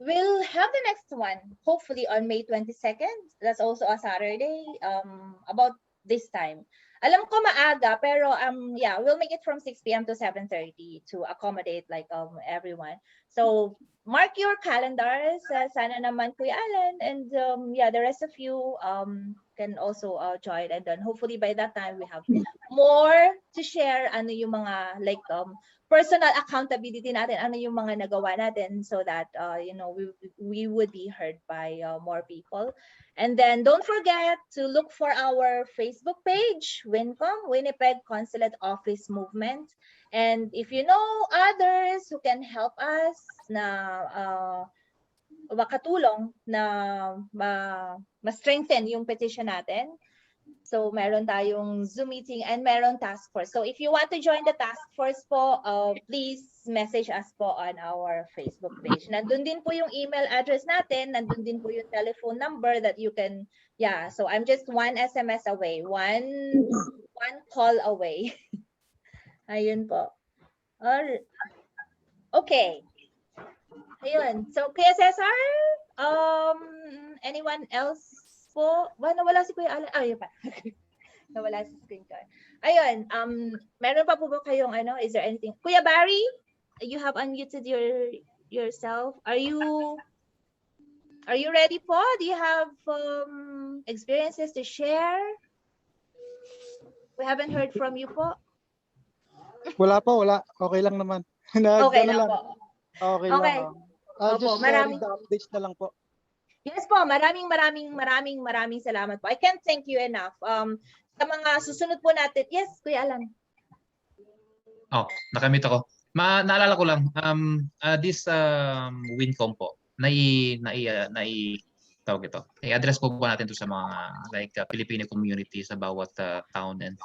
we'll have the next one hopefully on May 22nd. That's also a Saturday about this time. Alam ko maaga pero yeah, we'll make it from 6 p.m. to 7:30 to accommodate like everyone. So mark your calendars. Sana naman Kuya Alan and yeah, the rest of you can also join, and then hopefully by that time we have more to share, ano yung mga like personal accountability natin, ano yung mga nagawa natin, so that you know, we would be heard by more people. And then don't forget to look for our Facebook page, WINCOM, Winnipeg Consulate Office Movement. And if you know others who can help us na makatulong na ma-strengthen yung petition natin. So meron tayong Zoom meeting and meron task force. So if you want to join the task force po, please message us po on our Facebook page. Nandun din po yung email address natin, nandun din po yung telephone number that you can, yeah, so I'm just one SMS away, one call away. Ayun po. Okay. Ayun. So, Kuya Cesar, anyone else po? Nawala si Kuya Alan. Ayun pa. Nawala si screen ko. Ayun. Meron pa po ba kayong ano? Is there anything? Kuya Barry, you have unmuted yourself. Are you ready po? Do you have experiences to share? We haven't heard from you po. Wala po, wala. Okay lang naman. Okay lang po. Okay lang. Just sharing the updates na lang po. Yes po, maraming salamat po. I can't thank you enough. Sa mga susunod po natin. Yes, Kuya Alan. Nakamit ako. Naalala ko lang, this WINCOM po, tawag ito. I-address po ba natin to sa mga like Filipino community sa bawat town and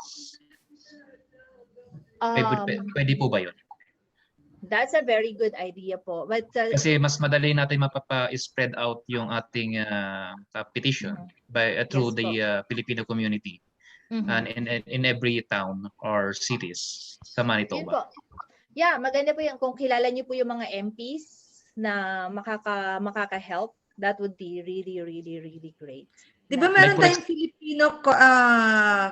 pwede po ba yun? That's a very good idea po. But kasi mas madali natin mapapa-spread out yung ating petition through the Filipino community and in every town or cities sa Manitoba. Yeah, maganda po yan kung kilala niyo po yung mga MPs na makaka-help. That would be really, really, really great. Di ba meron tayong Filipino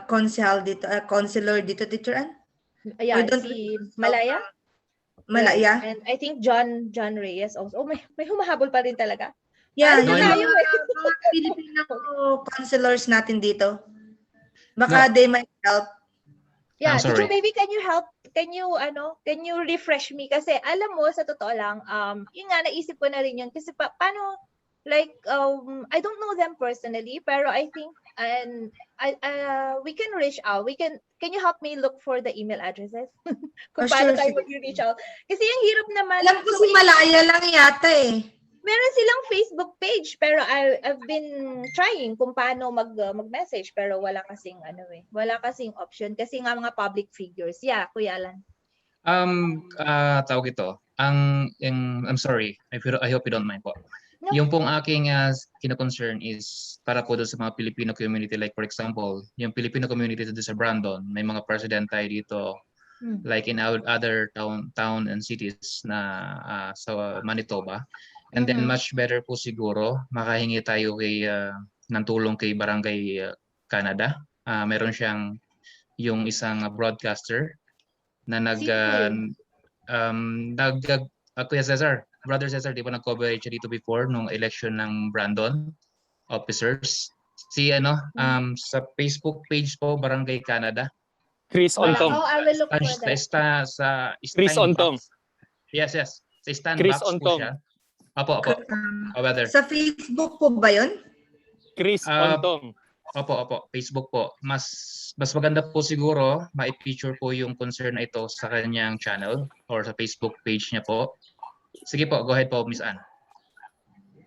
consular dito, Teacher Ann? Yeah, si Malaya. Malaya. And I think John Reyes also. Oh, may humahabol pa rin talaga. Yeah, mga Filipino counselors natin dito. Baka they might help. Yeah, Teacher Baby, can you help? Can you refresh me? Kasi alam mo, sa totoo lang, yun nga, naisip ko na rin yun. Kasi paano, like, I don't know them personally, pero I think, and we can reach out. Can you help me look for the email addresses? Kung paano tayo mag-reach out. Kasi yung hirap naman. Alam ko si Malaya lang yata eh. Meron silang Facebook page, pero I've been trying kung paano mag-message, pero wala kasing wala kasing option kasi nga mga public figures. Yeah, Kuya Alan. Tawag ito. I'm sorry. I hope you don't mind po. No. Yung pong aking kino-concern is para po doon sa mga Filipino community, like for example, yung Filipino community doon sa Brandon, may mga president tayo dito, like in other town and cities na sa Manitoba. And then much better po siguro, makahingi tayo ng tulong kay Barangay Canada. Meron siyang yung isang broadcaster na Kuya Cesar, Brother Cesar, di ba nag-coverage dito before nung election ng Brandon officers? Sa Facebook page po, Barangay Canada. Chris Ontong. I will look for that. Chris Ontong. Yes. Sa stand Chris box Ontong. po siya. Opo. Sa Facebook po ba yun? Chris Ontong. Opo. Facebook po. Mas maganda po siguro, ma-feature po yung concern na ito sa kanyang channel or sa Facebook page niya po. Sige po, go ahead po, Miss Ann.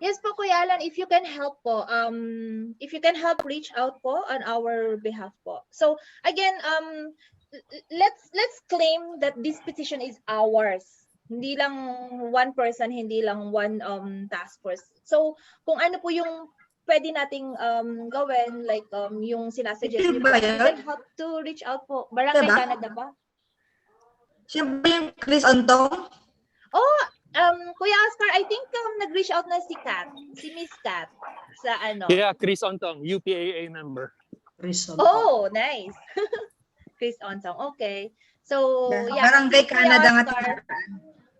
Yes po, Kuya Alan, if you can help po, if you can help reach out po on our behalf po. So again, let's claim that this petition is ours. Hindi lang one person, hindi lang one task force. So kung ano po yung pwede nating gawin, like yung sinasuggest niyo po, you can help to reach out po. Barangay Canada ba? Siya ba yung Chris Ontong? Oh, Kuya Oscar, I think nag-reach out na si Miss Kat sa ano. Yeah, Chris Ontong, UPAA member. Chris Ontong. Oh, nice. Chris Ontong, okay. So, yeah. Barangay Canada nga.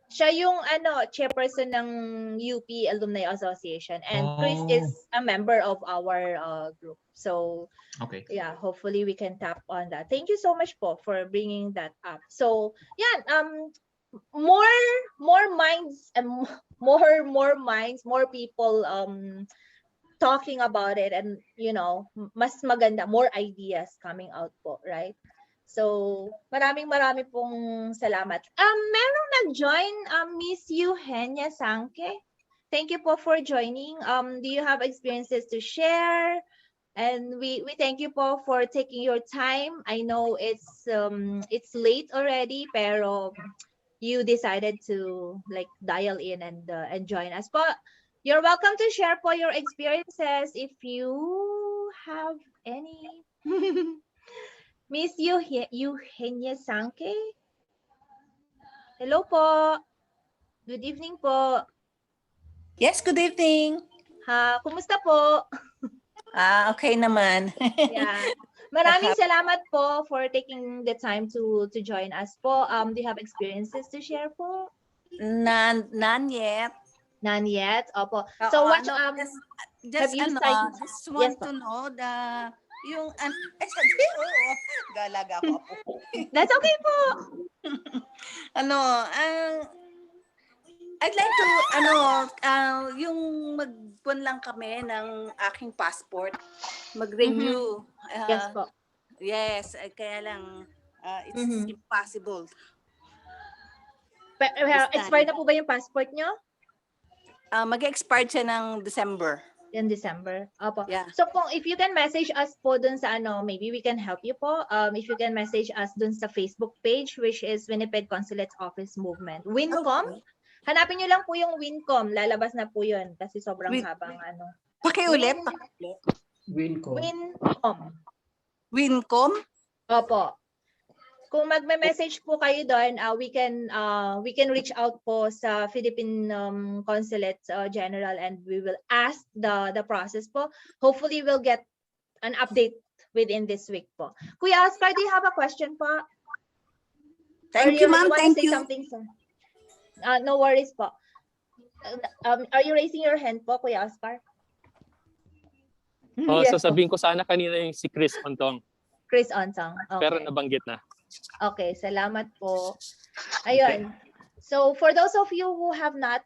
Siya yung chairperson ng UP Alumni Association, and Chris is a member of our group. So Okay. yeah, hopefully we can tap on that. Thank you so much po for bringing that up. So yeah, more minds and more people talking about it, and mas maganda, more ideas coming out po, right? So, marami pong salamat. Merong nag-join, Miss Eugenia Sanke. Thank you po for joining. Do you have experiences to share? And we thank you po for taking your time. I know it's late already, pero you decided to like dial in and join us po. You're welcome to share po your experiences if you have any. Miss Eugenia Sanke. Hello po. Good evening po. Yes, good evening. Kumusta po? Okay naman. Yeah. Maraming salamat po for taking the time to join us po. Do you have experiences to share po? None yet. None yet? Opo. So what just want to know yung galaga ko po. That's okay po. I'd like to yung magbuwan lang kami ng aking passport, mag-renew. Yes po. Yes, kaya lang it's impossible. Expired na po ba yung passport nyo? Mag-expire siya ng December. In December. Opo. Yeah. So if you can message us po dun sa maybe we can help you po. If you can message us dun sa Facebook page, which is Winnipeg Consulate Office Movement. WINCOM. Okay. Hanapin nyo lang po yung WINCOM. Lalabas na po yun kasi sobrang habang Pakiulit. WINCOM. WINCOM? Opo. Kung magme-message po kayo doon, we can reach out po sa Philippine Consulate General, and we will ask the process po. Hopefully we'll get an update within this week po. Kuya Oscar, do you have a question po? Thank you, ma'am. Thank you. Something, sir? No worries po. Are you raising your hand po, Kuya Oscar? Yes, sasabihin ko sana kanina yung si Chris Ontong. Chris Ontong. Okay. Pero nabanggit na. Okay, salamat po. Ayun. So for those of you who have not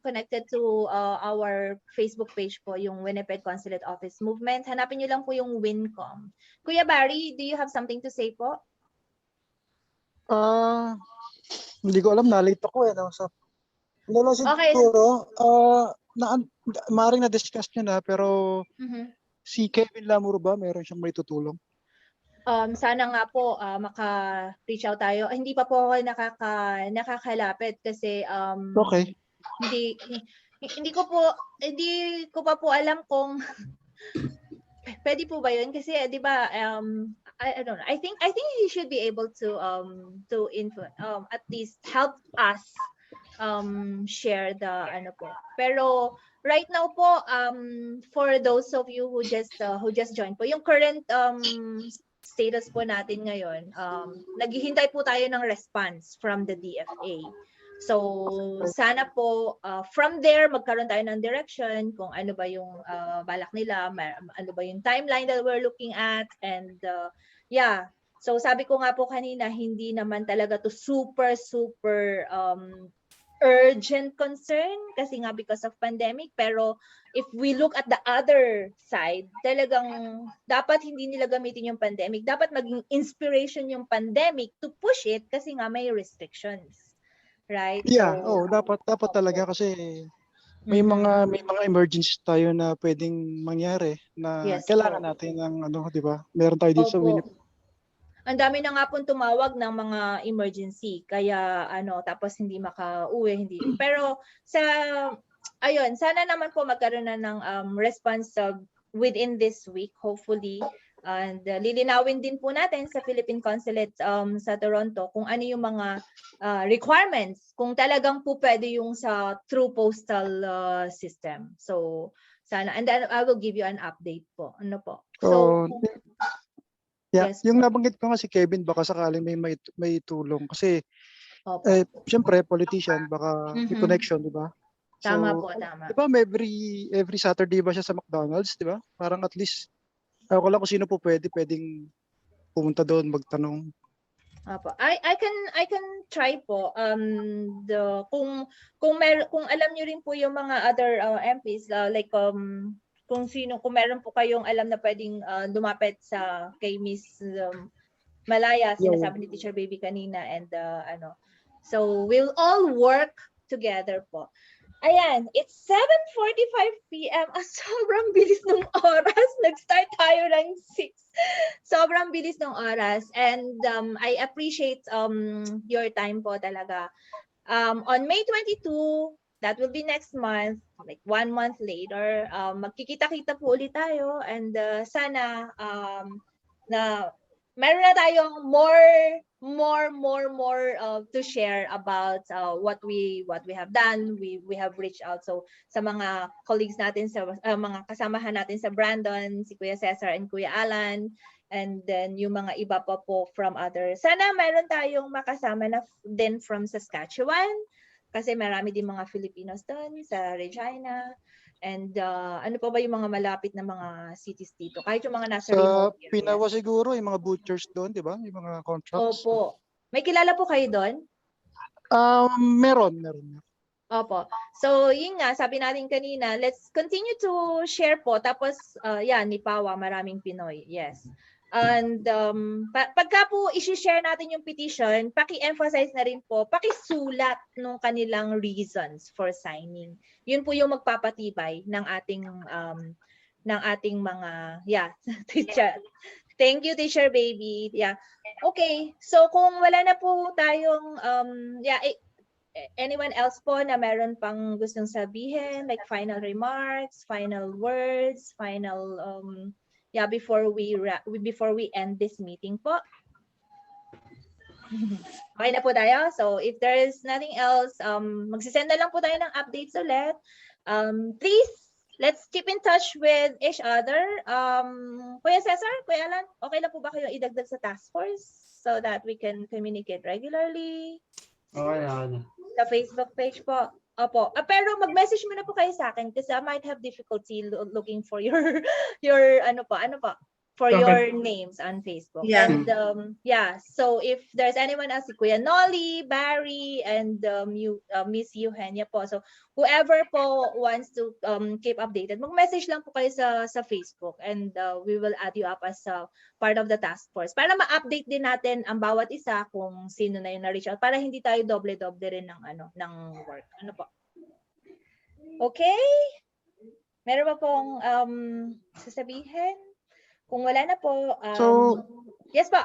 connected to our Facebook page po, yung Winnipeg Consulate Office Movement, hanapin niyo lang po yung WINCOM. Kuya Barry, do you have something to say po? Hindi ko alam, na-late ako Okay. Siguro, maaaring na-discuss nyo na, pero si Kevin Lamuro ba, meron siyang may tutulong? Sana nga po maka-reach out tayo. Hindi pa po ako nakakalapit kasi okay. Hindi ko pa po alam kung pwede po ba 'yun kasi 'di ba I don't know. I think he should be able to at least help us share the po. Pero right now po for those of you who just joined po, yung current status po natin ngayon, naghihintay po tayo ng response from the DFA. So sana po from there magkaroon tayo ng direction kung ano ba yung balak nila, ano ba yung timeline that we're looking at, and yeah. So sabi ko nga po kanina, hindi naman talaga to super urgent concern kasi nga because of pandemic, pero if we look at the other side, talagang dapat hindi nila gamitin yung pandemic, dapat maging inspiration yung pandemic to push it kasi nga may restrictions, right? Yeah, dapat talaga kasi may mga emergencies tayo na pwedeng mangyari na kailangan natin ng di ba? Meron tayo dito sa Winnipeg. Ang dami na nga pong tumawag ng mga emergency, kaya tapos hindi makauwi, hindi. Pero sana naman po magkaroon na ng response within this week, hopefully. And lilinawin din po natin sa Philippine Consulate sa Toronto kung ano yung mga requirements, kung talagang po pwede yung sa through postal system. So sana, and then I will give you an update po. Ano po? So yeah, yes, yung nabanggit ko nga si Kevin, baka sakaling may tulong kasi Siyempre, politician, baka may connection, di ba? Tama So, po, tama. di ba every Saturday ba siya sa McDonald's, di ba? Parang at least, ako lang kung sino po pwedeng pumunta doon, magtanong. Apo. I can try po kung alam niyo rin po yung mga other MPs like kung meron po kayong alam na pwedeng lumapit sa kay Miss Malaya, sinasabi ni Teacher Baby kanina, and so we'll all work together po. Ayan, it's 7:45 p.m. Sobrang bilis ng oras. Nag-start tayo ng 6. Sobrang bilis ng oras. And I appreciate your time po talaga. On May 22, that will be next month, like 1 month later, magkikita-kita po ulit tayo. And sana na meron na tayong more to share about what we have done. We have reached out sa mga colleagues natin, sa mga kasamahan natin sa Brandon, si Kuya Cesar and Kuya Alan, and then yung mga iba pa po from others. Sana meron tayong makasama na din from Saskatchewan, kasi marami din mga Filipinos doon sa Regina. And ano pa ba yung mga malapit na mga cities dito? Kahit yung mga nasa remote areas. Pinawa siguro, yung mga butchers doon, di ba? Yung mga contracts. Opo. May kilala po kayo doon? Meron. Opo. So, yun nga, sabi natin kanina, let's continue to share po. Tapos, yan, ni Pawa, maraming Pinoy. Yes. And pagka po i-share natin yung petition, paki-emphasize na rin po, paki-sulat ng kanilang reasons for signing. Yun po yung magpapatibay ng ating mga teacher. Thank you, Teacher Baby. Yeah. Okay. So kung wala na po tayong anyone else po na meron pang gustong sabihin, like final remarks, final words, final before we end this meeting po. Okay na po tayo. So if there is nothing else, magsisend na lang po tayo ng updates ulit. Please, let's keep in touch with each other. Kuya Cesar, Kuya Alan, okay na po ba kayo idagdag sa task force so that we can communicate regularly? Okay. Sa Facebook page po. Opo. Pero mag-message muna po kayo sa akin kasi I might have difficulty looking for your for your names on Facebook. Yeah. And so if there's anyone else, si Kuya Nolly, Barry, and Miss Eugenia po. So whoever po wants to keep updated, mag-message lang po kayo sa Facebook, and we will add you up as part of the task force para ma-update din natin ang bawat isa kung sino na yung na-reach out, para hindi tayo doble-doble rin ng work. Ano po? Okay? Meron ba pong sasabihin? Kung wala na po, yes po.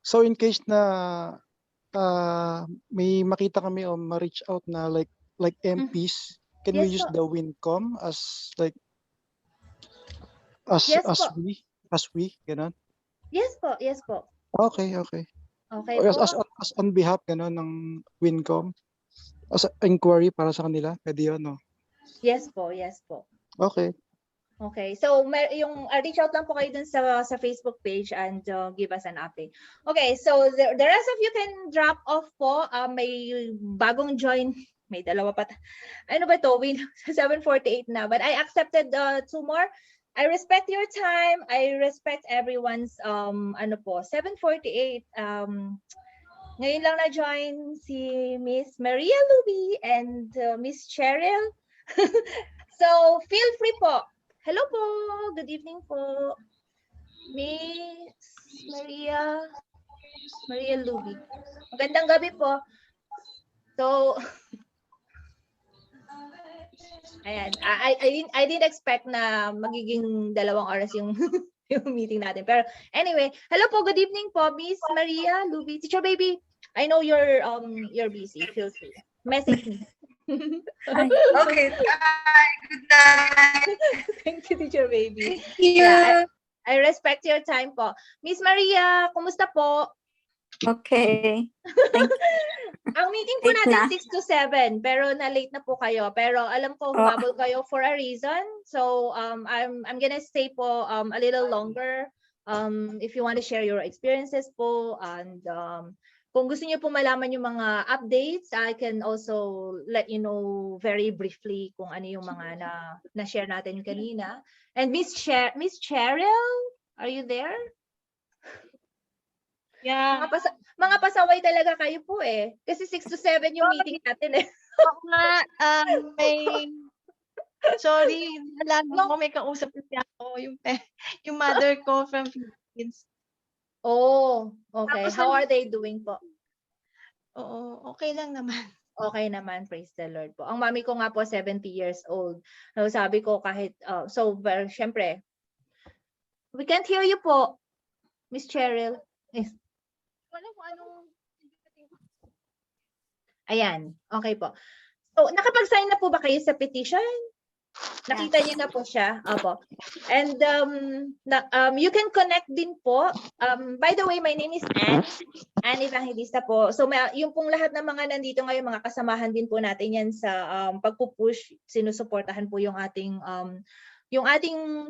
So in case na may makita kami o ma-reach out na like MPs, can we use the WINCOM as we, ganon? Yes po. Okay. Okay As on behalf ganon ng WINCOM, as inquiry para sa kanila, pwede yun, no? Yes po. Okay, so yung reach out lang po kayo dun sa Facebook page and give us an update. Okay, so the rest of you can drop off po. May bagong join, may dalawa pa. Ano ba to? 7:48 na, but I accepted 2 more. I respect your time. I respect everyone's 7:48. Ngayon lang na-join si Miss Maria Luby and Miss Cheryl. So feel free po. Hello po. Good evening po. Miss Maria Luby. Magandang gabi po. So ayan, I didn't expect na magiging 2 oras yung yung meeting natin. Pero anyway, hello po, good evening po, Miss Maria Luby. Teacher Baby, I know you're busy. Feel free. Message me. Okay. Bye. Good night. Thank you, Teacher Baby. Thank you. Yeah, I respect your time po. Miss Maria, kumusta po? Okay. Ang meeting po natin 6 to 7, pero na-late na po kayo. Pero alam ko humabol kayo for a reason. So I'm gonna stay po a little longer if you want to share your experiences po, and Kung gusto niyo po malaman yung mga updates, I can also let you know very briefly kung ano yung mga na-share natin kanina. And Miss Cheryl, are you there? Yeah. Mga pasaway talaga kayo po eh. Kasi 6 to 7 yung meeting natin eh. Oo nga, sorry, alam mo, may kausap kasi ako, yung mother ko from Philippines. Oh, okay. How are they doing po? Oo, okay lang naman. Okay naman, praise the Lord po. Ang mami ko nga po 70 years old. So sabi ko kahit, syempre, we can't hear you po, Miss Cheryl. Wala po anong... Ayan, okay po. So, nakapag-sign na po ba kayo sa petition? Nakita niyo na po siya. Opo. And you can connect din po. By the way, my name is Anne Evangelista po. So yung pong lahat ng mga nandito ngayon, mga kasamahan din po natin yan sa pagpupush, sinusuportahan po yung ating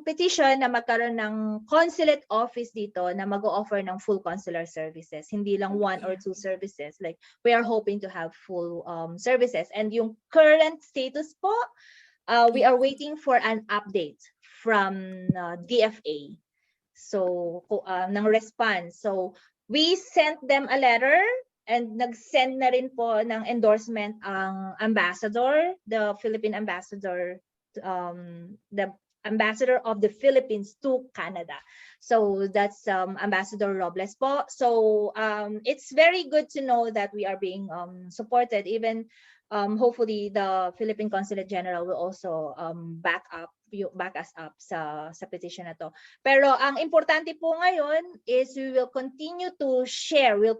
petition na magkaroon ng consulate office dito na mag-o-offer ng full consular services. Hindi lang 1 or 2 services. Like we are hoping to have full services. And yung current status po, we are waiting for an update from DFA. So, ng response. So, we sent them a letter and nag-send na rin po ng endorsement ang ambassador, the Philippine ambassador, the ambassador of the Philippines to Canada. So, that's Ambassador Robles po. So, it's very good to know that we are being supported. Even hopefully the Philippine Consulate General will also back us up sa petition na to. Pero ang importante po ngayon is we will continue to share. We'll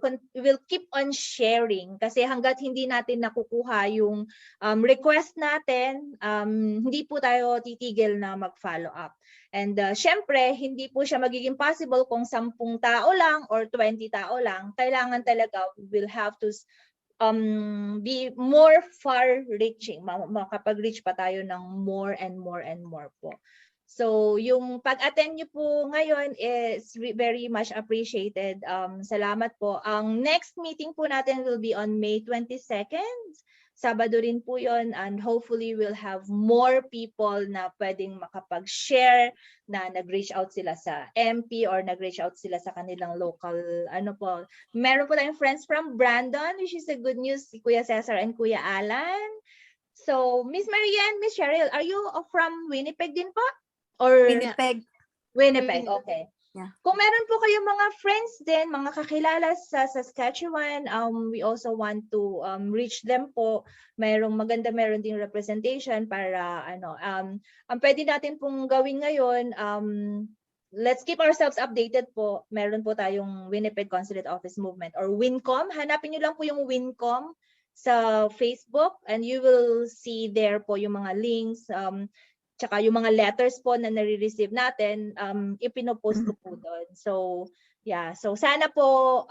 keep on sharing kasi hangga't hindi natin nakukuha yung request natin, hindi po tayo titigil na mag-follow up. And syempre, hindi po siya magiging possible kung 10 tao lang or 20 tao lang. Kailangan talaga we'll have to be more far-reaching, makapag-reach pa tayo ng more and more and more po. So, yung pag-attend nyo po ngayon is very much appreciated. Salamat po. Ang next meeting po natin will be on May 22nd. Sabado rin po yun, and hopefully we'll have more people na pwedeng makapag-share na nag-reach out sila sa MP or nag-reach out sila sa kanilang local, po. Meron po tayong friends from Brandon, which is a good news, si Kuya Cesar and Kuya Alan. So, Miss Marianne, Miss Cheryl, are you from Winnipeg din po? Or Winnipeg, okay. Yeah. Kung meron po kayong mga friends din, mga kakilala sa Saskatchewan, we also want to reach them po. Meron ding representation para ang pwede natin pong gawin ngayon, let's keep ourselves updated po. Meron po tayong Winnipeg Consulate Office Movement or WINCOM. Hanapin niyo lang po yung WINCOM sa Facebook and you will see there po yung mga links, tsaka yung mga letters po na nare-receive natin, ipinopost ko po doon. So, yeah. So, sana po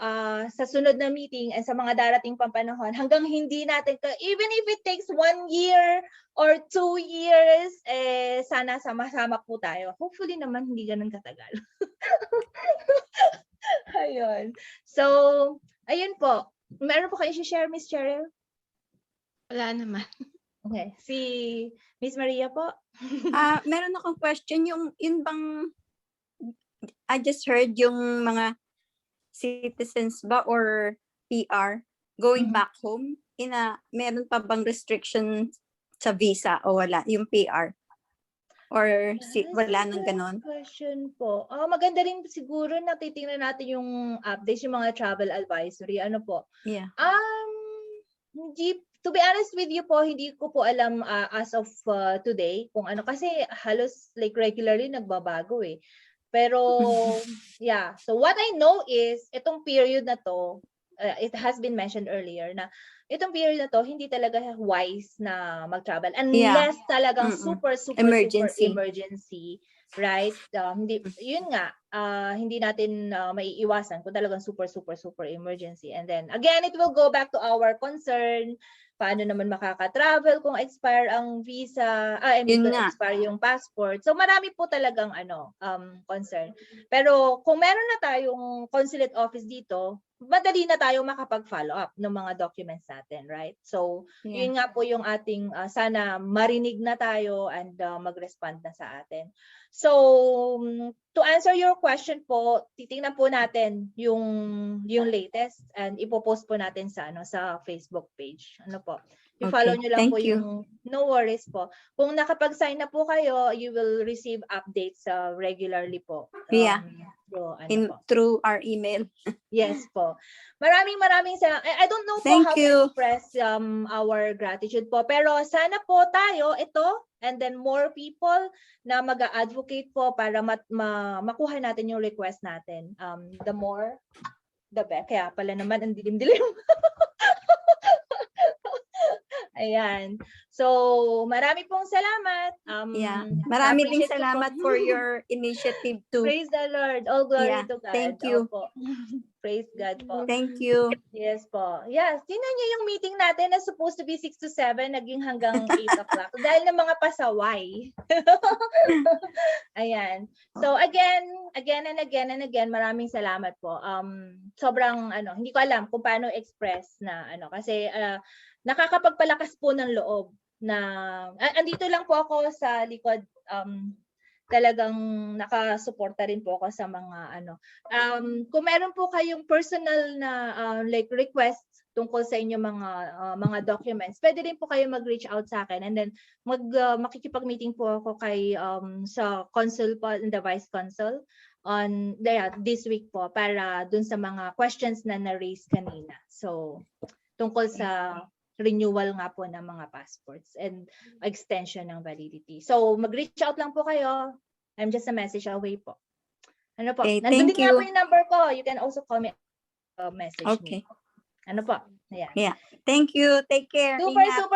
sa sunod na meeting and sa mga darating pang panahon, hanggang hindi natin, even if it takes 1 year or 2 years, sana sama-sama po tayo. Hopefully naman hindi ganun katagal. Ayun. So, ayun po. Meron po kayo i-share, Miss Cheryl? Wala naman. Okay. Si Miss Maria po? Meron akong question. Yun bang, I just heard yung mga citizens ba or PR going back home, meron pa bang restriction sa visa o wala? Yung PR? Or wala nang ganon? Question po. Maganda rin siguro na titingnan natin yung updates, yung mga travel advisory. Ano po? Yeah. To be honest with you po, hindi ko po alam as of today kung ano. Kasi halos like regularly nagbabago eh. Pero yeah. So what I know is, itong period na to, it has been mentioned earlier na itong period na to, hindi talaga wise na mag-travel. Unless talagang super emergency. Right? Yun nga, hindi natin maiiwasan kung talagang super emergency. And then, again, it will go back to our concern. Paano naman makaka-travel kung expire ang visa, expire yung passport. So, marami po talagang concern. Pero kung meron na tayong consulate office dito, madali na tayo makapag-follow up ng mga documents natin, right? So, yun nga po yung ating sana marinig na tayo and mag-respond na sa atin. So, to answer your question po, titingnan po natin yung latest and ipopost po natin sa sa Facebook page. Ano po? I-follow nyo lang po yung, no worries po. Kung nakapag-sign na po kayo, you will receive updates regularly po. So, through our email. Yes po. Maraming salamat. I don't know po how to express our gratitude po. Pero sana po tayo ito and then more people na mag-advocate po para makuha natin yung request natin. The more, the better. Kaya pala naman ang dilim-dilim. Ayan. So, marami pong salamat. Marami ding salamat for your initiative to. Praise the Lord. All glory to God. Thank you. Opo. Praise God po. Thank you. Yes po. Yes. Tingnan niyo yung meeting natin na supposed to be 6 to 7, naging hanggang 8 o'clock. Dahil ng mga pasaway. Ayan. So, again and again, maraming salamat po. Sobrang, hindi ko alam kung paano express na, kasi, nakakapagpalakas po ng loob na andito lang po ako sa likod, talagang nakasuporta rin po ako sa mga kung meron po kayong personal na like requests tungkol sa inyong mga documents, pwede rin po kayo mag-reach out sa akin and then makikipag-meeting po ako kay sa consul po and the vice consul on this week po para dun sa mga questions na na-raise kanina. So tungkol sa renewal nga po ng mga passports and extension ng validity. So, mag-reach out lang po kayo. I'm just a message away po. Ano po? Okay, Nandun thank din nga you. po yung number ko. You can also call me, message me. Okay. Ano po? Ayan. Yeah. Thank you. Take care. Super, Ingat.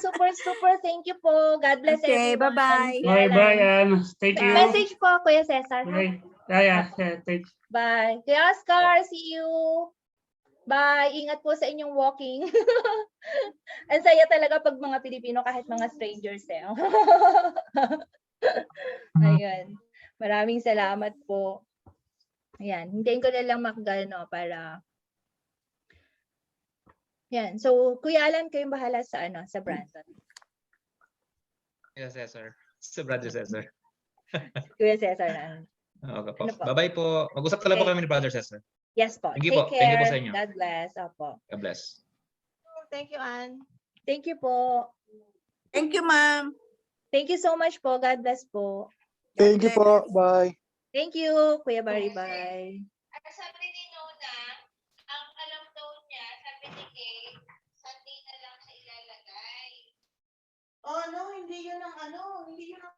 super. Thank you po. God bless Okay, everyone. bye-bye. Bye, Ann. Thank you. Message po, Kuya Cesar. Bye. Yeah, thank you. Bye. Kuya Oscar, see you. Bye. Ingat po sa inyong walking. Ang saya talaga pag mga Pilipino kahit mga strangers eh. Ayun. Maraming salamat po. Ayan. Hintayin ko na lang makagano para. Yan. So, Kuya Alan, kayong bahala sa sa Brandon. Yes, Cesar. Sa Brother Cesar. Kuya Cesar na. Okay po. Bye-bye po. Mag-usap talaga po kami ni Brother Cesar. Yes po. Thank you Take po. care. Thank you po sa inyo. God bless. Opo. God bless. Thank you, Ann. Thank you po. Thank you, ma'am. Thank you so much po. God bless po. Thank you po. Bye. Thank you, Kuya Barry. Bye. Sabi ni Nona, ang alam daw niya, sabi ni Kay, Sunday na lang siya ilalagay. Oh, no, hindi yun ang hindi yun ang